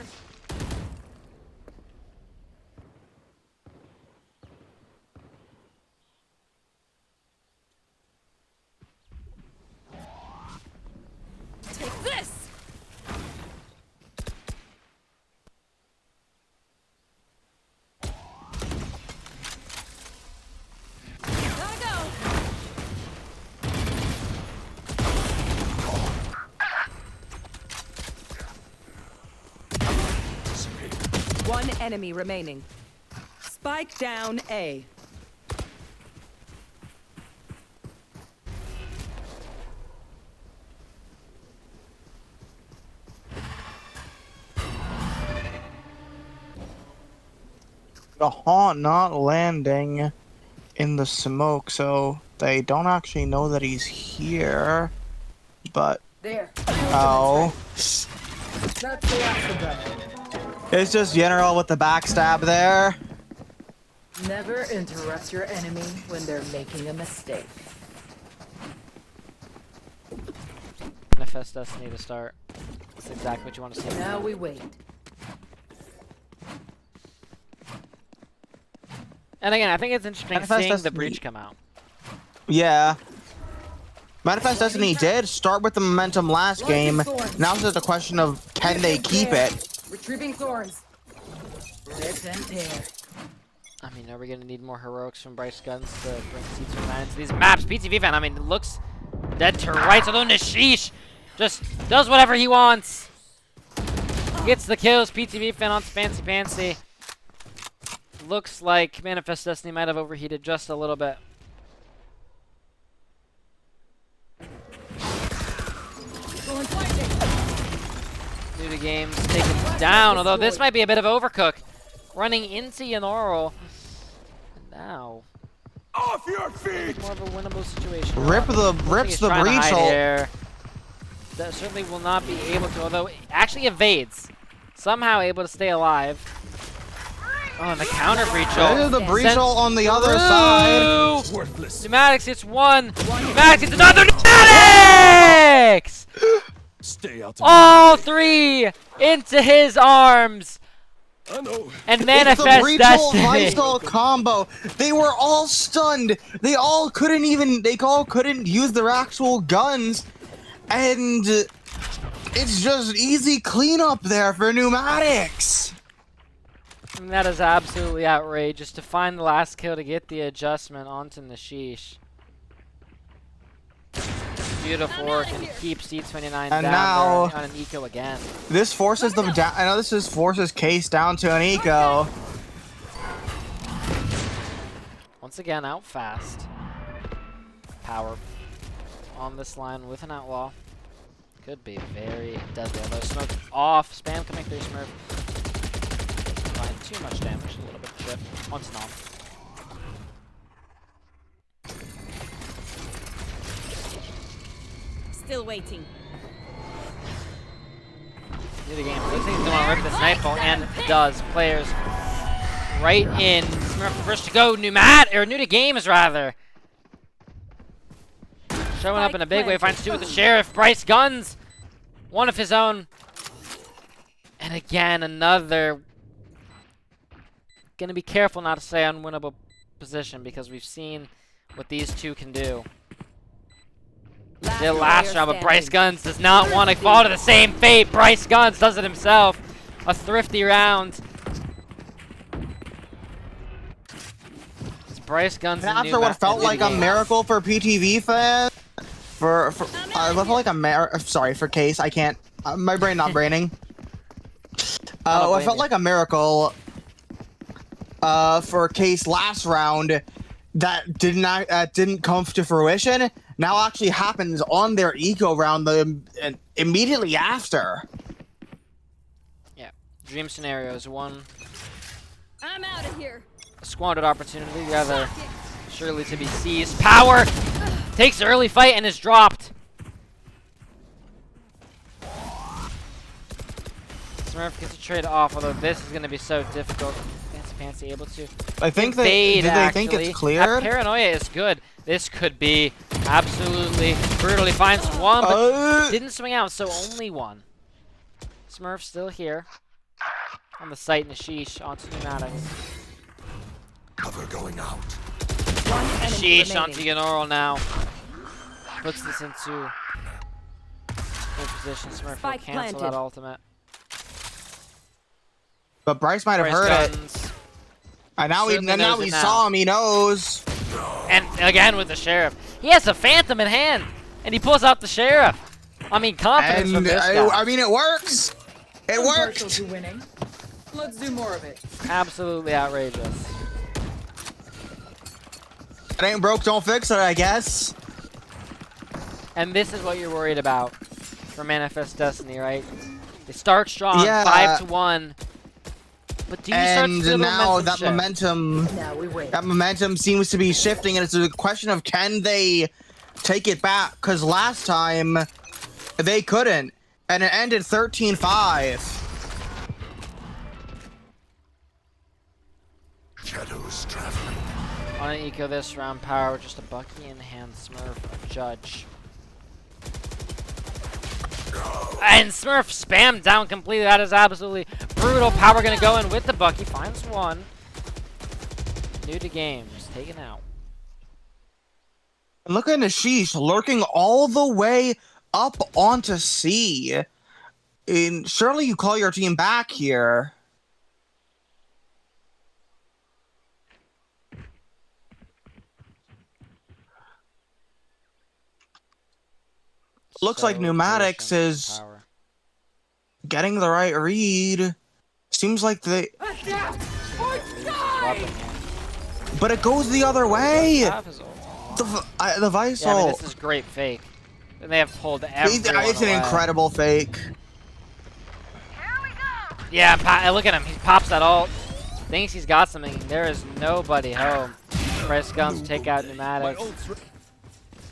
One enemy remaining. Spike down A. The haunt not landing in the smoke, so they don't actually know that he's here. But There. oh, That's the last of them. it's just general with the backstab there. Never interrupt your enemy when they're making a mistake. Manifest Destiny to start. That's exactly what you want to see. Now we wait. And again, I think it's interesting Manifest seeing the Destiny. breach come out. Yeah. Manifest Destiny did start with the momentum last game. Now it's just a question of can they keep it. Retrieving thorns. Rip and tear. I mean, are we going to need more heroics from Bryce Guns to bring C29 into these maps? PTV fan, I mean, it looks dead to rights, although Nishish just does whatever he wants. Gets the kills, PTV fan on Fancy Fancy. Looks like Manifest Destiny might have overheated just a little bit. New to games, taken down, although this might be a bit of overcook. Running into Yanoral. And now, Off your feet! more of a winnable situation. Rips the breach ult. That certainly will not be able to, although it actually evades. Somehow able to stay alive. Oh, and the counter breach ult. There's the breach Sent ult on the other side. through. Worthless. Pneumatics hits one. Pneumatics hits another. Pneumatics! Stay out of All three into his arms. I know. And It's the Manifest breach ult Destiny. Heisel combo. They were all stunned. They all couldn't use their actual guns. And it's just easy cleanup there for Pneumatics. And that is absolutely outrageous to find the last kill to get the adjustment onto Nishish. Beautiful work and keep C29 down now- there on an eco again. This forces them down. I know this forces Case down to an eco. Once again, out fast. Power on this line with an outlaw. Could be very deadly. Although smoke off, spam coming through Smurf. Fine, too much damage, a little bit of chip. Once and off. Still waiting. New to game. Looks like he's going to rip the snipe ball, and it does. Players right in. Smurf first to go. New to games rather. Showing up in a big way. Finds two with the sheriff. Bryce Guns. One of his own. And again, another. Gonna be careful not to say unwinnable position because we've seen what these two can do. Did last round, but Bryce Guns does not want to fall to the same fate. Bryce Guns does it himself. A thrifty round. It's Bryce Guns And after what felt like a miracle for PTV fans, for felt like a sorry for Case, I can't. My brain not braining. What felt like a miracle for Case last round that didn't come to fruition. Now actually happens on their eco round immediately after. Yeah, dream scenarios. One I'm out of here. squandered opportunity, rather surely to be seized. Power takes the early fight and is dropped. Smurf gets a trade off, although this is going to be so difficult. Fancy able to. I think evade, they think actually. it's cleared. That paranoia is good. This could be absolutely brutal. He finds one, but didn't swing out, so only one. Smurf still here on the site. Nishish onto Pneumatics. Cover going out. Nishish onto Yanoral now. Puts this into good position. Smurf will cancel that ultimate. But Bryce might have heard it. And now he saw him, he knows. And again with the sheriff. He has a phantom in hand, and he pulls out the sheriff. I mean, confidence from this guy. I mean, it works. It worked. To winning. Let's do more of it. Absolutely outrageous. It ain't broke, don't fix it, I guess. And this is what you're worried about for Manifest Destiny, right? They start strong, Yeah. 5-1. But do you start to And feel the now momentum shift? Now we wait. that momentum seems to be shifting, and it's a question of can they take it back? Because last time they couldn't, and it ended 13-5. Shadows traveling. On an eco this round, power just a Bucky in hand, Smurf, a Judge. And Smurf spammed down completely. That is absolutely brutal. Power gonna go in with the Bucky. Finds one. New to games. Taken out. And look at Ashish lurking all the way up onto C. And surely you call your team back here. Looks like So Pneumatics patient, is Power. getting the right read. Seems like they... Loses his weapon here. But it goes the other way! Have his ult. The Visol... Yeah, I mean, this is great fake. And they have pulled everyone It's an away. incredible fake. Yeah, look at him. He pops that ult. Thinks he's got something. There is nobody home. Press guns take out Pneumatics.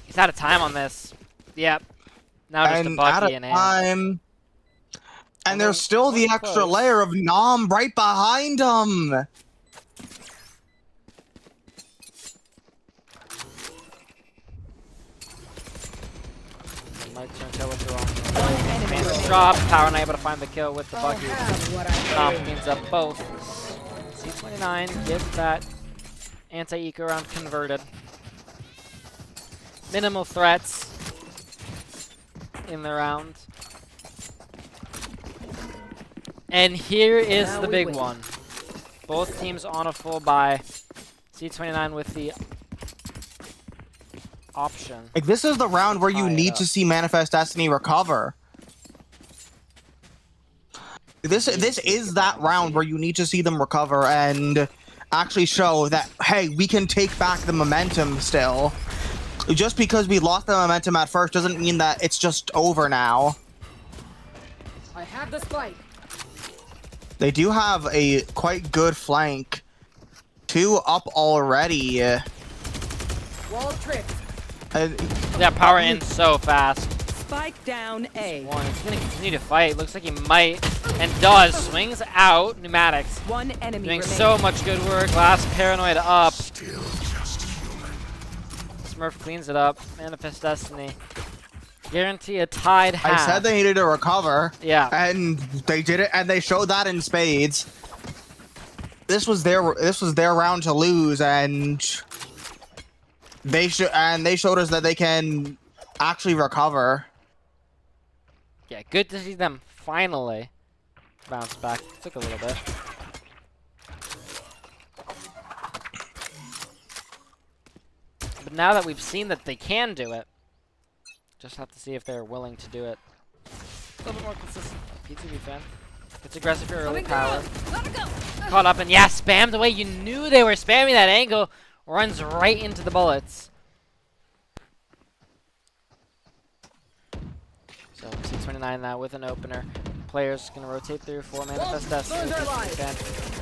He's out of time on this. Yep. Now just a And out of Bucky in hand. time... And there's still the Almost extra close. layer of Nom right behind him! Might turn kill with your own. Fancy drop. Power not able to find the kill with the Bucky. Nom cleans up both. C29 gets that anti-eco round converted. Minimal threats in the round. And here is Now the we big win. one. Both teams on a full buy. C29 with the option. Like, this is the round where you Tie it need up. to see Manifest Destiny recover. This is that round where you need to see them recover and actually show that, hey, we can take back the momentum still. Just because we lost the momentum at first doesn't mean that it's just over now. I have the spike. They do have a quite good flank. 2 up already. Wall tripped. Yeah, power in so fast. Spike down A. One, he's gonna continue to fight. Looks like he might, and does. Swings out. Pneumatics One enemy doing remaining. so much good work. Last paranoid up. Still just human. Smurf cleans it up. Manifest Destiny. Guarantee a tied half. I said they needed to recover. Yeah. And they did it, and they showed that in spades. This was their round to lose, and they showed us that they can actually recover. Yeah, good to see them finally bounce back. Took a little bit. But now that we've seen that they can do it, just have to see if they're willing to do it. A little bit more consistent. PTB fan. It's aggressive for early power. Caught up and yeah, spammed away. You knew they were spamming that angle. Runs right into the bullets. So C29 now with an opener. Players gonna rotate through for Manifest Destiny.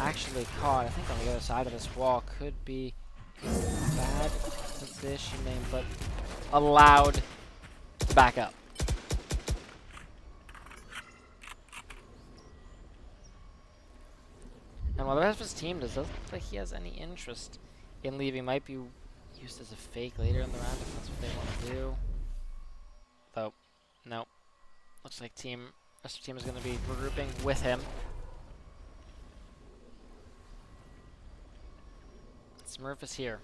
Actually caught, I think on the other side of this wall. Could be bad positioning, but allowed to back up. And while the rest of his team doesn't look like he has any interest in leaving, might be used as a fake later in the round if that's what they want to do. Though, no. Looks like rest of the team is going to be regrouping with him. Smurf is here.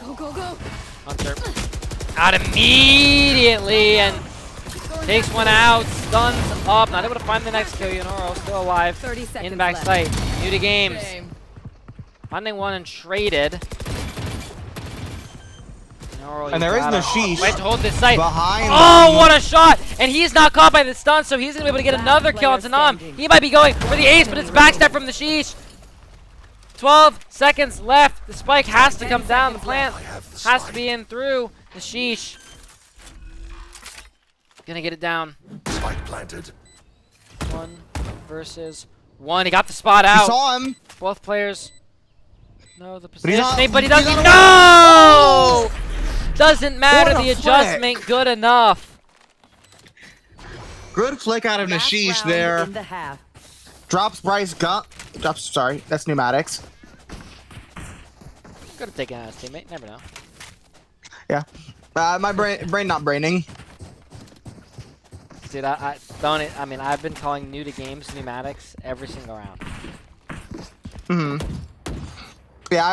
Go, go, go. Hunter out immediately and takes one out, stuns up, not able to find the next kill. Yonoro still alive 30 seconds in back left. sight. New to games. Shame. Finding one and traded. Neural, And you there is gotta Nashish fight to hold this site. behind Oh, them. what a shot! And he's not caught by the stun, so he's gonna be able to get another kill on Tanam. He might be going for the ace, but it's backstep from Nashish. 12 seconds left. The spike has to come down. The plant has to be in through Nashish. Gonna get it down. Spike planted. 1 versus 1. He got the spot You out. saw him. Both players know the he's position, not- but he he's doesn't. not No! Doesn't matter. What a The adjustment good enough. Good flick out of Last Nashish round there. in the half. Drops Bryce gun. Drops. Sorry, that's pneumatics. Could have taken out his teammate. Never know. Yeah. My brain not braining. Dude, I don't. I mean, I've been calling new to games pneumatics every single round. Yeah,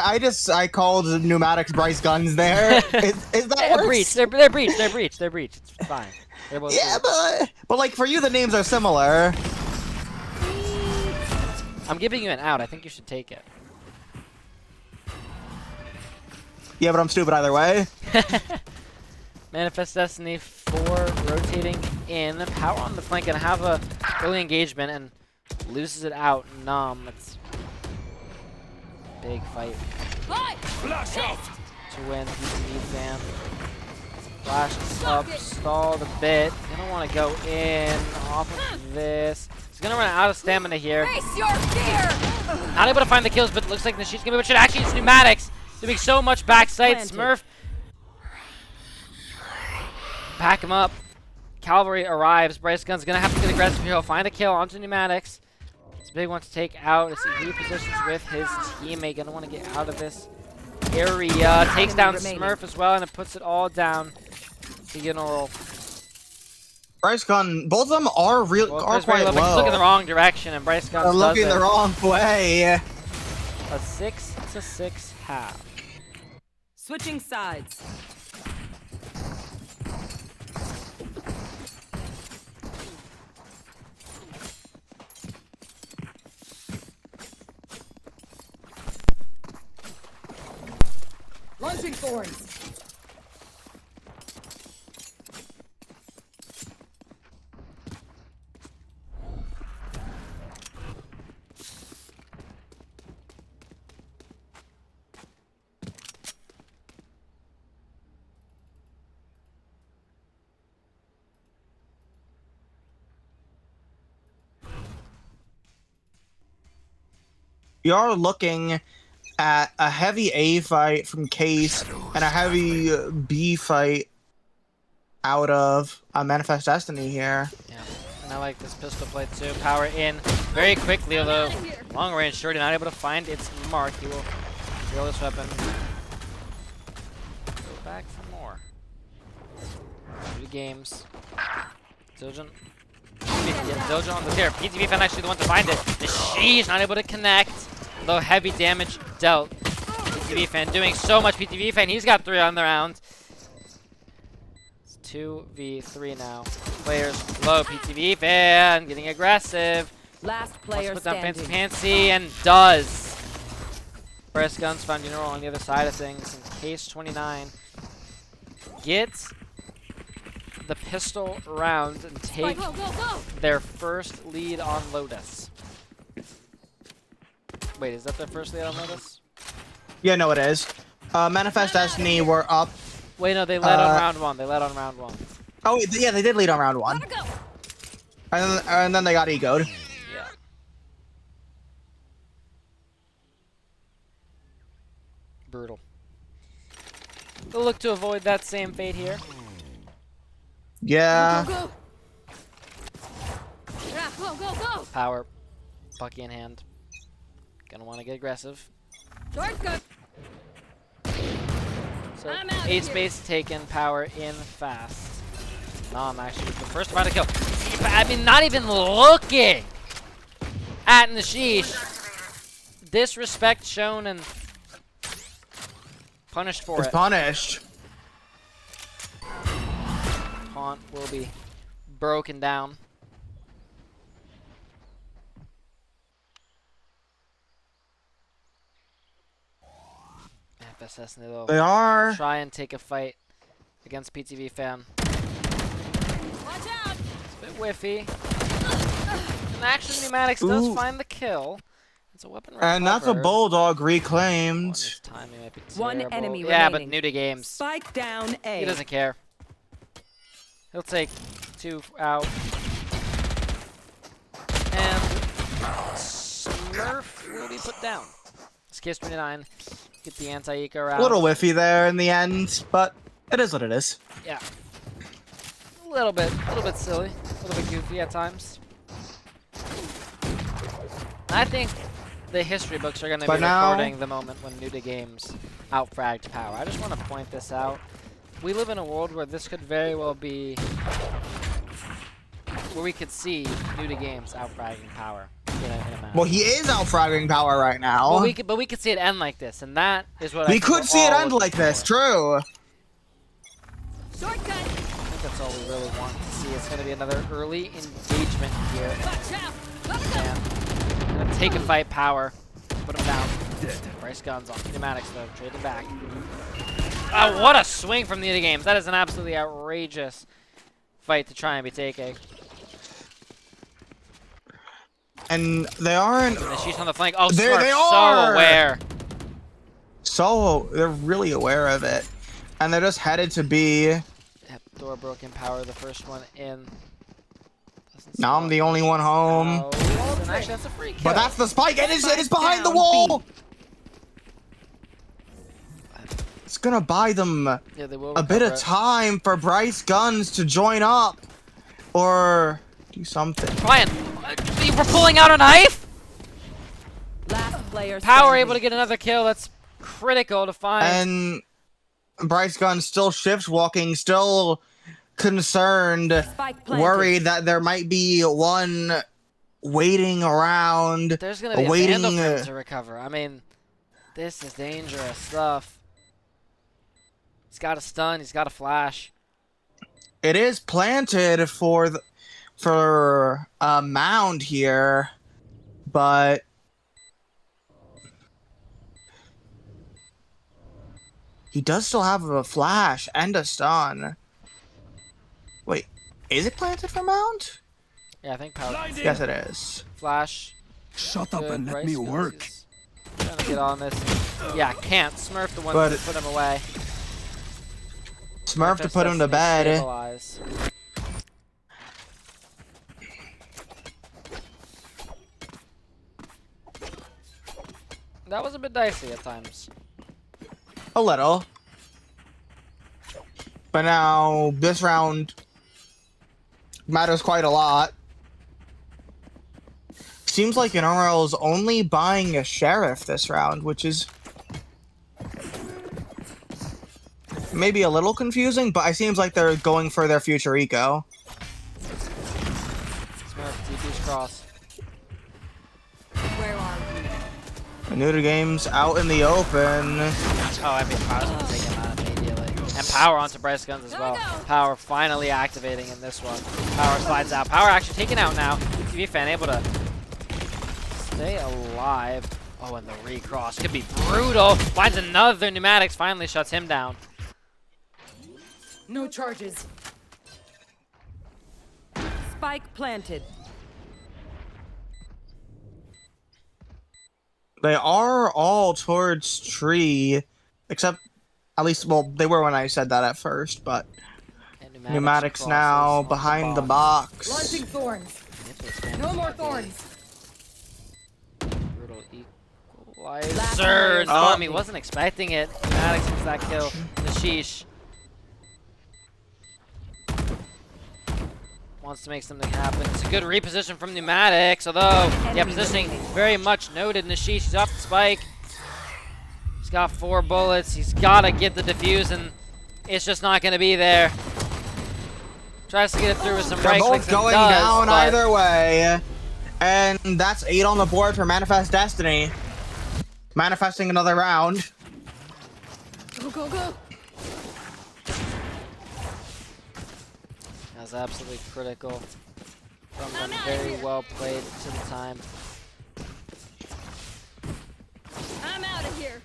I called pneumatics Bryce guns there. Is that They're works? breach. They're breach. They're breach. They're breach. It's fine. They're both Yeah, breach. but like for you, the names are similar. I'm giving you an out. I think you should take it. Yeah, but I'm stupid either way. Manifest Destiny 4 rotating in. Power on the flank and have a early engagement and loses it out. Numb. It's big fight Flash out. to win. PTV fan. Flash up, stalled a bit. Gonna want to go in off of this. He's gonna run out of stamina here. Face your fear! Not able to find the kills, but looks like Nashish's gonna be. But should actually use pneumatics. Doing so much backside. Planted. Smurf. Pack him up. Cavalry arrives. Bryce Gunn's gonna have to get aggressive here. He'll find a kill onto pneumatics. It's a big one to take out as he repositions with his teammate. Gonna want to get out of this area. Takes down remaining. Smurf as well, and it puts it all down to Ginoro. Bryce gun. Both of them are Well, are Chris very quite low, but he's looking the low. wrong direction, and Bryce Gunn They're does looking it. the wrong way. A 6-6 half. Switching sides. Launching thorns. We are looking at a heavy A fight from Case and a heavy B fight out of Manifest Destiny here. Yeah, and I like this pistol play too. Power in very quickly, although long range shorty not able to find its mark. He will throw this weapon. Go back for more. 3 games. Zildjian. Yeah, Zildjian on the tear. PTV fan actually the one to find it. She's not able to connect. Though heavy damage dealt. PTV fan doing so much. PTV fan, he's got 3 on the round. It's 2v3 now. Players low. PTV fan getting aggressive. Last Wants player to put down standing. Fancy and does. Press guns found General on the other side of things. And Case 29 gets the pistol round and take Go, go, go! their first lead on Lotus. Wait, is that their first lead on Lotus? Yeah, no, it is. Manifest Destiny were up. Wait, no, they led on round 1. They led on round 1. Oh, yeah, they did lead on round 1. Gotta go! And then they got egoed. Yeah. Brutal. They'll look to avoid that same fate here. Yeah. Go, go, go! Yeah, go, go, go! Power. Bucky in hand. Gonna want to get aggressive. Short go! So I'm out of ace here. base taken, power in fast. Nom actually with the first round to kill. I mean, not even looking at Nashish. Disrespect shown and punished for It's it. punished. Taunt will be broken down. FSS, they'll They are. try and take a fight against PTV fan. Watch out! It's a bit whiffy. And actually, Pneumatics does Ooh. find the kill. It's a weapon recovered. And that's a bulldog Oh, reclaimed. this timing might be One terrible. enemy Yeah, remaining. but new to games. Spike down A. He doesn't care. He'll take 2 out. And Smurf will be put down. It's C29. Get the anti-eco out. A little whiffy there in the end, but it is what it is. Yeah. A little bit silly. A little bit goofy at times. I think the history books are going to be But now- recording the moment when new to games outfragged Power. I just want to point this out. We live in a world where this could very well be where we could see new to games outfragging Power. In a match. Well, he is outfragging Power right now. Well, we could see it end like this, and that is what I We think could we're see it all end looking like this, for. true. Shortcut! I think that's all we really want to see. It's going to be another early engagement here. Watch out! Gotta go! And gonna take a fight, Power. Put him down. Bryce Guns on Pneumatics though, trading back. Oh, what a swing from the other games. That is an absolutely outrageous fight to try and be taking. And they aren't. And she's on the flank. Oh, There Smurf, they so are! aware. So they're really aware of it, and they're just headed to B. Yep, door broken, Power, the first one in. Now I'm the only one home. Oh, and actually that's a free kill. But that's the spike, and it is behind the down, wall. It's gonna buy them Yeah, they will a bit of recover it. time for Bryce Guns to join up, or do something. Brian, you were pulling out a knife? Last player Power standing. able to get another kill. That's critical to find. And Bryce Guns still shift walking, still concerned, Spike planted. worried that there might be one waiting around, There's gonna be a waiting. Vandal for him to recover. I mean, this is dangerous stuff. He's got a stun. He's got a flash. It is planted for a mound here, but he does still have a flash and a stun. Wait, is it planted for mound? Yeah, I think Power. Yes, it is. Flash. Shut up Good. and let Bryce me Guns work. is Trying to get on this. Yeah, can't. Smurf the one But- to put him away. Smurf to Manifest put him to Destiny bed. stabilize. That was a bit dicey at times. A little. But now, this round matters quite a lot. Seems like NRL's only buying a Sheriff this round, which is maybe a little confusing, but it seems like they're going for their future eco. Smurf, TP's cross. Where are we? New to games out in the open. Oh, I mean, Power's gonna take him out immediately. And Power onto Bryce Guns as well. Power finally activating in this one. Power slides out. Power actually taken out now. TV fan able to stay alive. Oh, and the recross could be brutal. Finds another Pneumatics, finally shuts him down. No charges. Spike planted. They are all towards tree, except, at least, well, they were when I said that at first, but And Pneumatics crosses now on behind the box. box. Launching thorns. No more thorns. Brutal equalizer. Last And player Stormy wasn't expecting it. Pneumatics gets that kill. The sheesh. Wants to make something happen. It's a good reposition from Pneumatics, although, yeah, positioning very much noted. Nashish, he's off the spike. He's got 4 bullets. He's got to get the defuse, and it's just not going to be there. Tries to get it through with some They're right both clicks and going does, down but either way. And that's 8 on the board for Manifest Destiny. Manifesting another round. Go, go, go. That's absolutely critical. From I'm them. outta Very here. well played to the time. I'm out of here.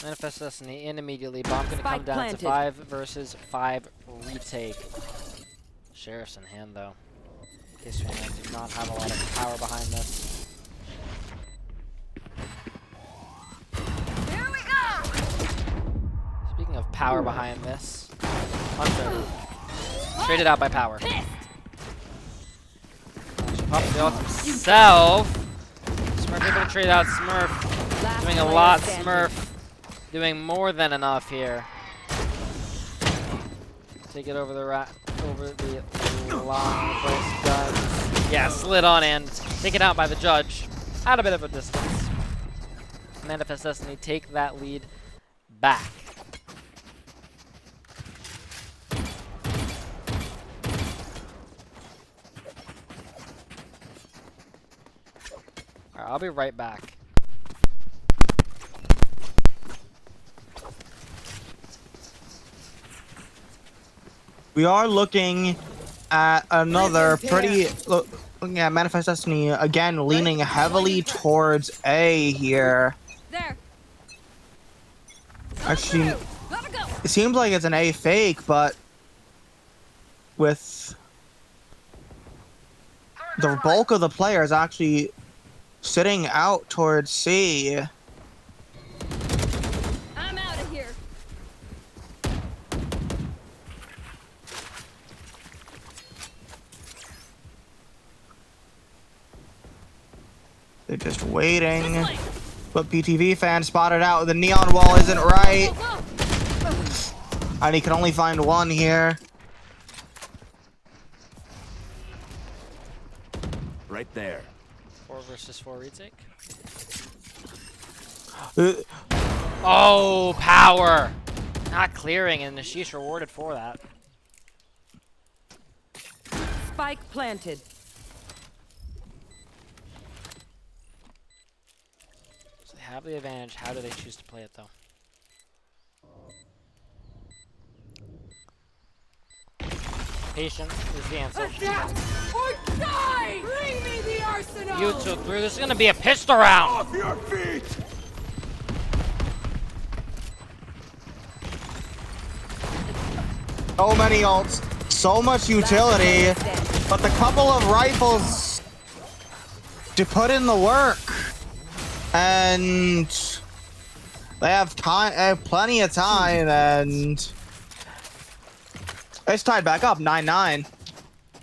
Manifest Destiny in immediately. Bomb gonna come Spike down planted. to 5 versus 5 retake. Sheriff's in hand though. C29 does not have a lot of power behind this. Here we go! Speaking of power behind this, Hunter traded out by power. Pops the ult himself. Smurf able to trade out. Smurf Last doing a player lot. standing. Smurf doing more than enough here. Take it over the line. Both guns. Yeah, slid on and taken out by the judge. At a bit of a distance. Manifest Destiny take that lead back. Alright, I'll be right back. We are looking at another pretty. Looking at Manifest Destiny again, leaning heavily towards A here. There. Actually, Gotta go. it seems like it's an A fake, but with the bulk of the players actually sitting out towards C. I'm out of here. They're just waiting. This way. But PTV fan spotted out the neon wall isn't right. Go, go. And he can only find one here. Right there. 4 versus 4 retake. Uh, Oh, power! Not clearing, and Ashish rewarded for that. Spike planted. So they have the advantage. How do they choose to play it, though? Patience is the answer. Or die! Bring me the arsenal! You two through. This is gonna be a pistol round. Off your feet! So many ults, so much utility, but the couple of rifles to put in the work, and they have time, plenty of time, and it's tied back up 9-9.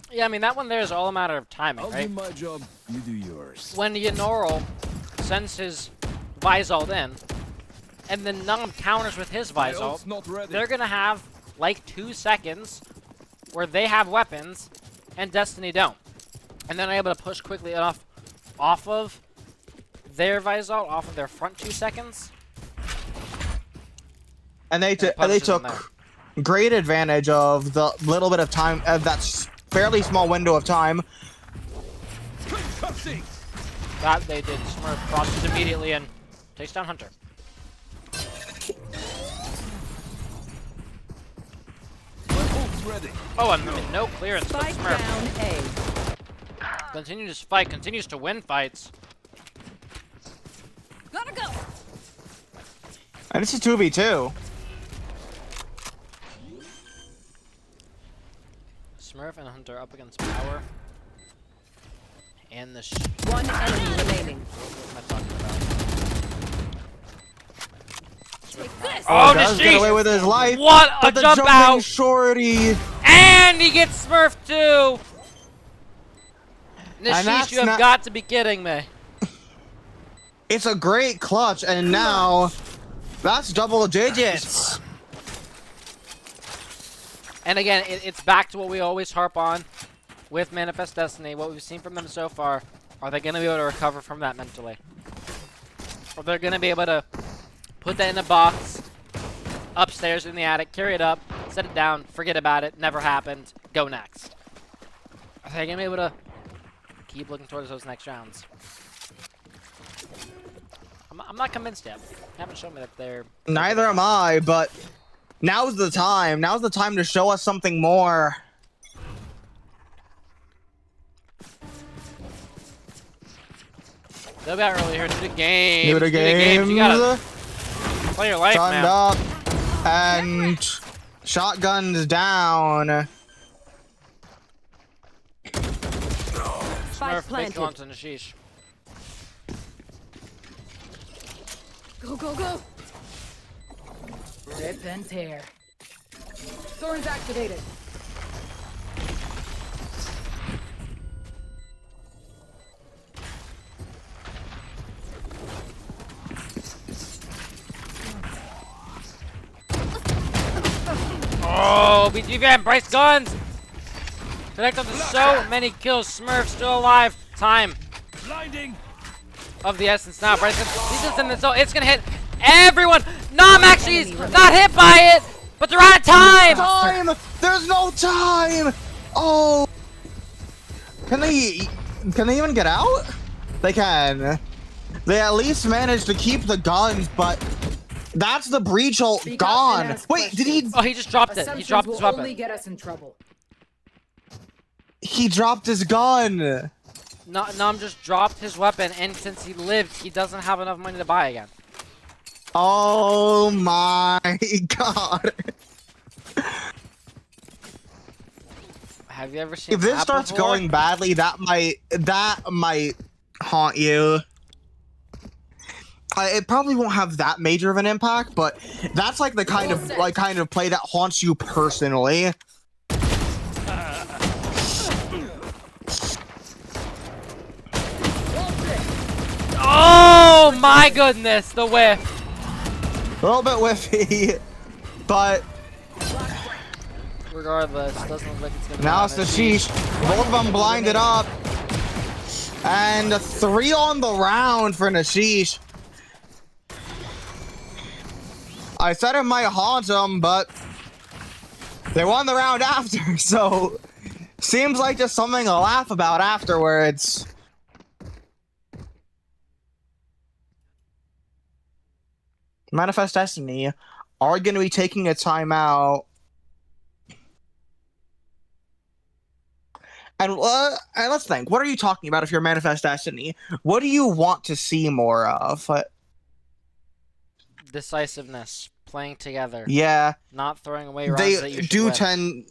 Yeah, I mean that one there is all a matter of timing, I'll right? do my job, you do yours. When Yanoral sends his Visalt in, and then Num counters with his My Visalt, ult's not ready. they're gonna have like 2 seconds where they have weapons and Destiny don't, and then they're able to push quickly enough off of their Visalt, off of their front 2 seconds. And they punishes them took great advantage of the little bit of time, of that fairly small window of time. Cutscene! That they did. Smurf crosses immediately and takes down Hunter. My ult's ready. Oh, and I mean no clearance from Spike Smurf. down A. Continues to fight, continues to win fights. Gotta go. And this is 2v2. Smurf and Hunter up against Power. And the One enemy remaining. what am I talking about? Take this. Oh, Does get away Nishish! with his life. What a But the jump jumping out! shorty. And he gets Smurf too! Nishish, that's you have not- got to be kidding me. It's a great clutch, and now that's double digits. And again, it's back to what we always harp on with Manifest Destiny. What we've seen from them so far, are they going to be able to recover from that mentally? Or they're going to be able to put that in a box, upstairs in the attic, carry it up, set it down, forget about it, never happened, go next. Are they going to be able to keep looking towards those next rounds? I'm not convinced yet. Haven't shown me that they're... Neither am I, but now's the time. Now's the time to show us something more. They'll got early here. New to game. New to games. You gotta Play your life, Stunned man. up. And shotguns down. Spike Smurf, big planted. launch on the sheesh. Go, go, go. Rip and tear. Thorns activated. Oh, BG Van, Bryce guns! Connect up to so many kills. Smurf still alive. Time Blinding. of the essence now. Bryce, he's just in the zone. It's gonna hit everyone. Nom actually is not hit by it, but they're out of time. Time! There's no time! Oh! Can they even get out? They can. They at least managed to keep the guns, but that's the breach ult Speak up gone. and ask Wait, did he? Oh, he just dropped it. He Assumptions dropped will his weapon. only get us in trouble. He dropped his gun. Nom just dropped his weapon, and since he lived, he doesn't have enough money to buy again. Oh my god. Have you ever seen If this that starts before? going badly, that might haunt you. It probably won't have that major of an impact, but that's like the kind of play that haunts you personally. Oh my goodness, the whiff. A little bit whiffy, but Regardless, doesn't look like it's gonna be now on it's the it. sheesh. Both of them blinded up. And 3 on the round for Nashish. I said it might haunt them, but they won the round after, so seems like just something to laugh about afterwards. Manifest Destiny are going to be taking a timeout. And let's think. What are you talking about if you're Manifest Destiny? What do you want to see more of? Decisiveness, playing together, Yeah, not throwing away rounds that they you should do win. tend.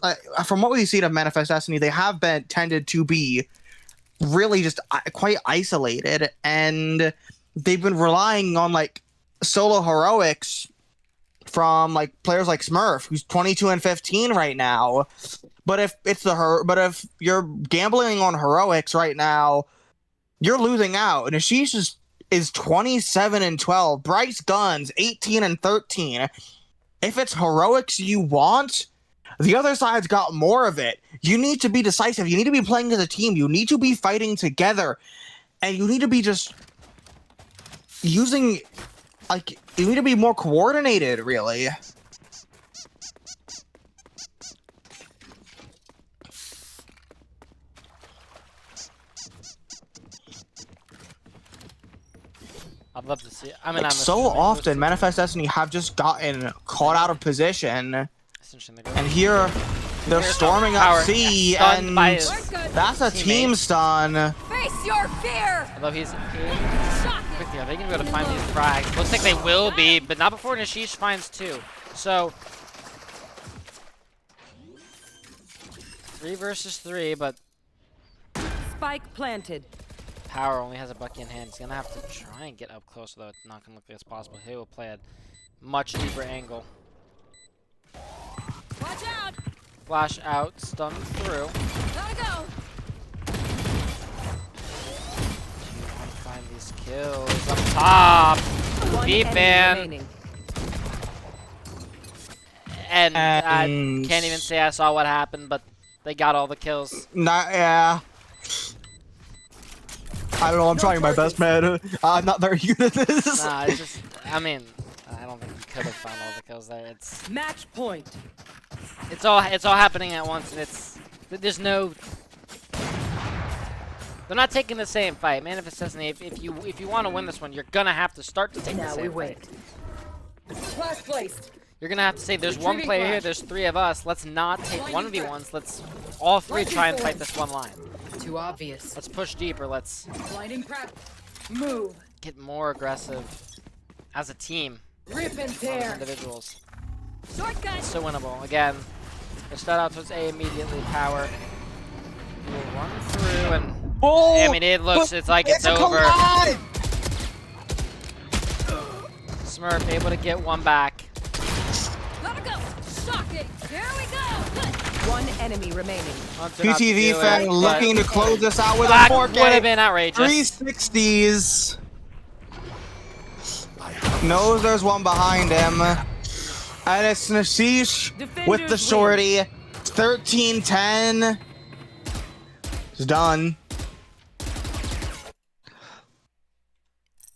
From what we've seen of Manifest Destiny, they have been tended to be really just quite isolated, and they've been relying on like solo heroics from like players like Smurf, who's 22 and 15 right now. But if you're gambling on heroics right now, you're losing out. And Ashish is 27 and 12. Bryce Guns 18 and 13. If it's heroics you want, the other side's got more of it. You need to be decisive. You need to be playing as a team. You need to be fighting together. And you need to be just using, like, you need to be more coordinated, really. I'd love to see. I mean, Like, I'm so assuming often, most Manifest Destiny have just gotten caught out of position. essentially they're And going- here, they're Here's storming Power. up C, Stunned and by his that's a teammate. team stun. Face your fear. Although he's Shock it. quickly, are they gonna be able to find these frags? Looks like they will be, but not before Nashish finds 2. So 3 versus 3, but Spike planted. Power only has a Bucky in hand. He's gonna have to try and get up close, though it's not gonna look like it's possible. He will play a much deeper angle. Watch out. Flash out, stun through. Gotta go. Find these kills up top. One Deep enemy man. remaining. And I And- can't even say I saw what happened, but they got all the kills. Yeah. I don't know, I'm trying my best, man. I'm not very good at this. Nah, it's just, I mean, I don't think he could have found all the kills there. Match point. It's all happening at once, and there's no. They're not taking the same fight. Manifest Destiny, if you want to win this one, you're gonna have to start to take the Now we same wait. fight. Flash placed. You're gonna have to say, there's one Retrieving player here, flash. there's 3 of us. Let's not take 1v1s. Let's all 3 try and fight this one line. Too obvious. Let's push deeper. Let's Blinding prep. Move. get more aggressive as a team. Rip and Those tear. individuals. Short gun. So winnable. Again, they start out towards A immediately. Power will run through and. Oh, I mean, it looks. It's like it's a over. collide! Smurf able to get one back. Gotta go. Shocking. Here we go. Good. One enemy remaining. Hunter not to PTV do fan it, but looking to close this out with a that would 4K. have been outrageous. 360s. Knows there's one behind him. And it's Nashish with the Defenders shorty. 13-10. It's done.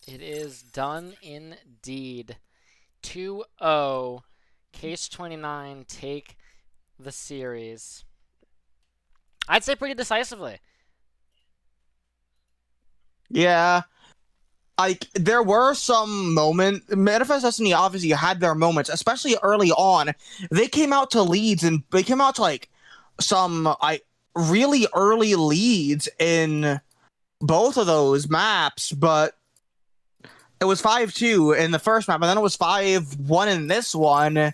It is done indeed. 2-0. Case 29 take the series. I'd say pretty decisively. Yeah. Like, there were some moments. Manifest Destiny obviously had their moments, especially early on. They came out to leads, and they came out to, like, some, really early leads in both of those maps, but it was 5-2 in the first map, and then it was 5-1 in this one, and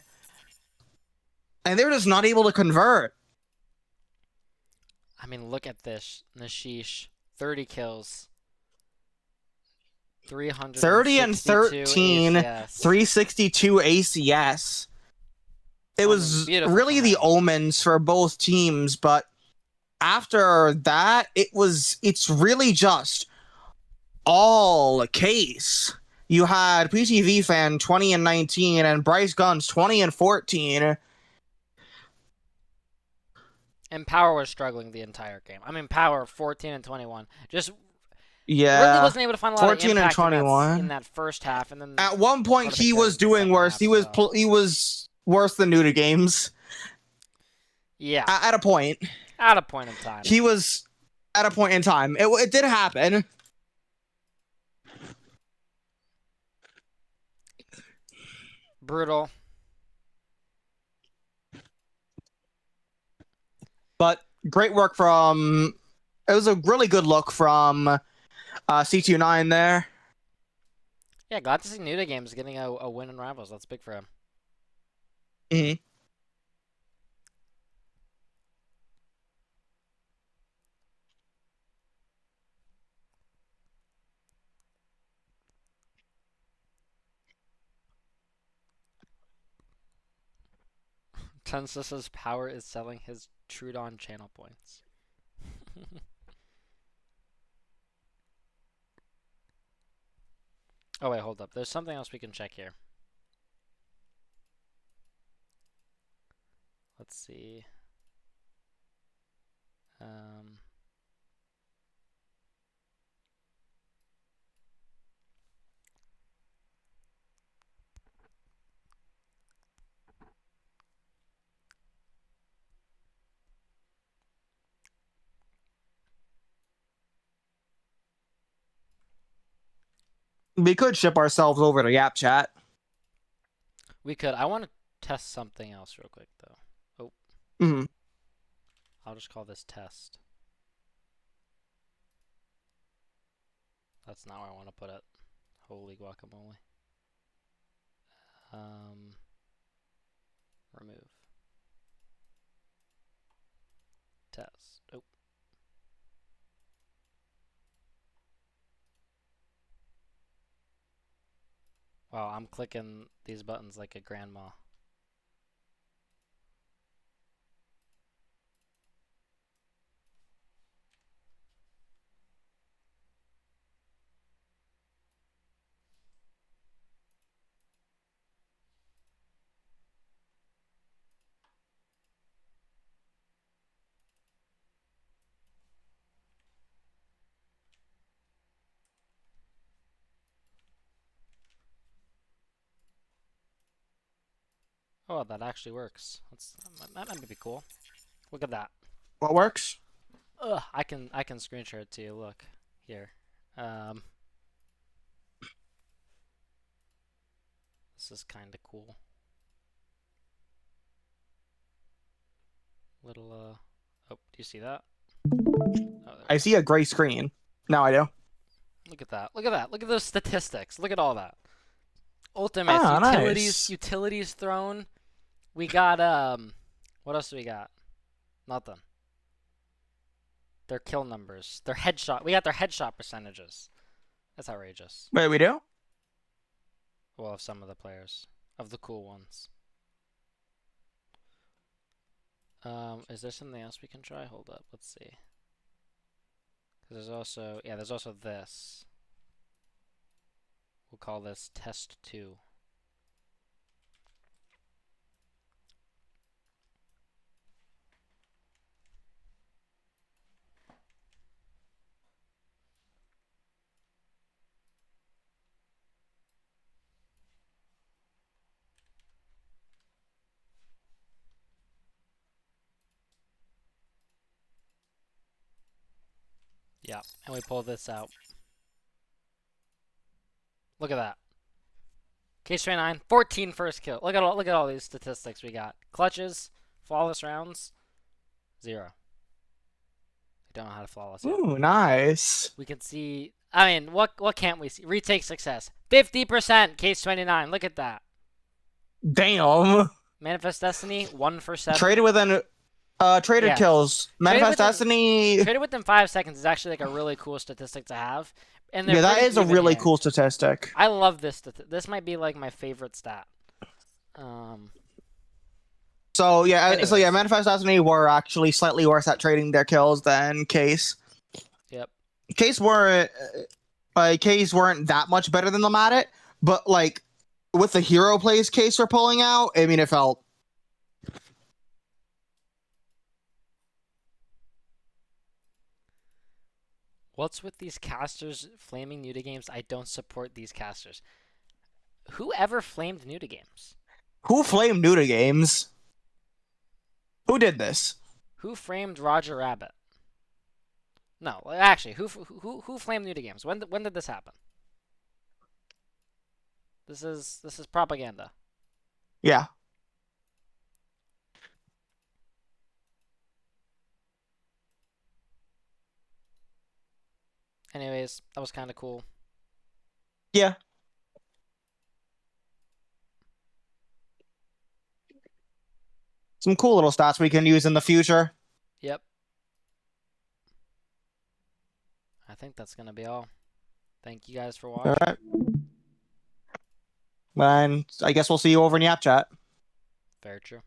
they were just not able to convert. I mean, look at this. Nashish. 30 kills. 30 and 13, ACS. 362 ACS. It was beautiful really the command. omens for both teams, but after that, it's really just all case. You had PTV fan 20 and 19 and Bryce Guns 20 and 14. And Power was struggling the entire game. I mean, Power 14 and 21. Just Yeah. really wasn't able to find a lot 14 of and impact 21. in that first half. And then At one point, part of it he was carried the doing second worse. half, He was worse than New to Games. yeah, At a point. at a point in time. He was at a point in time. It did happen. Brutal. But great work from... It was a really good look from C29 there. Yeah, glad to see Nuda Games getting a win in Rivals. That's big for him. Mhm. Tensa says Power is selling his Trudon channel points. Oh, wait, hold up. There's something else we can check here. Let's see. We could ship ourselves over to Yap Chat. We could. I want to test something else real quick, though. Mhm. I'll just call this test. That's not where I want to put it. Holy guacamole. Remove. Test. Oh. Wow, I'm clicking these buttons like a grandma. Oh, that actually works. That might be cool. Look at that. What works? Ugh, I can screen share it to you. Look here. This is kind of cool. Little oh, do you see that? Oh, I see a gray screen. Now I do. look at that. Look at that. Look at those statistics. Look at all that. Ultimates, Ah, utilities thrown. We got what else do we got? Nothing. Their kill numbers, their headshot. We got their headshot percentages. That's outrageous. Wait, we do? Well, of some of the players, of the cool ones. Is there something else we can try? Hold up, let's see. 'Cause there's also, yeah, there's also this. We'll call this test 2. Yeah, and we pull this out. Look at that. C29, 14 first kill. Look at all these statistics we got. Clutches, flawless rounds, 0. We don't know how to flawless yet. Ooh, nice. We can see. I mean, what can't we see? Retake success, 50%. C29. Look at that. Damn. Manifest Destiny, 1 for 7. Traded within traded Yeah. kills. Manifest within- Destiny. Traded within 5 seconds is actually like a really cool statistic to have. And they're Yeah, that pretty is a even really here. cool statistic. I love this. This might be like my favorite stat. So yeah, Anyways. Manifest Destiny were actually slightly worse at trading their kills than Case. Yep. Case weren't that much better than them at it, but like with the hero plays Case were pulling out, I mean, it felt. What's with these casters flaming new to games? I don't support these casters. Who ever flamed new to games? Who flamed Nuda Games? Who did this? Who framed Roger Rabbit? No, actually, who flamed new to games? When did this happen? This is propaganda. Yeah. Anyways, that was kind of cool. Yeah. Some cool little stats we can use in the future. Yep. I think that's gonna be all. Thank you guys for watching. All right. And I guess we'll see you over in Yap Chat. Very true.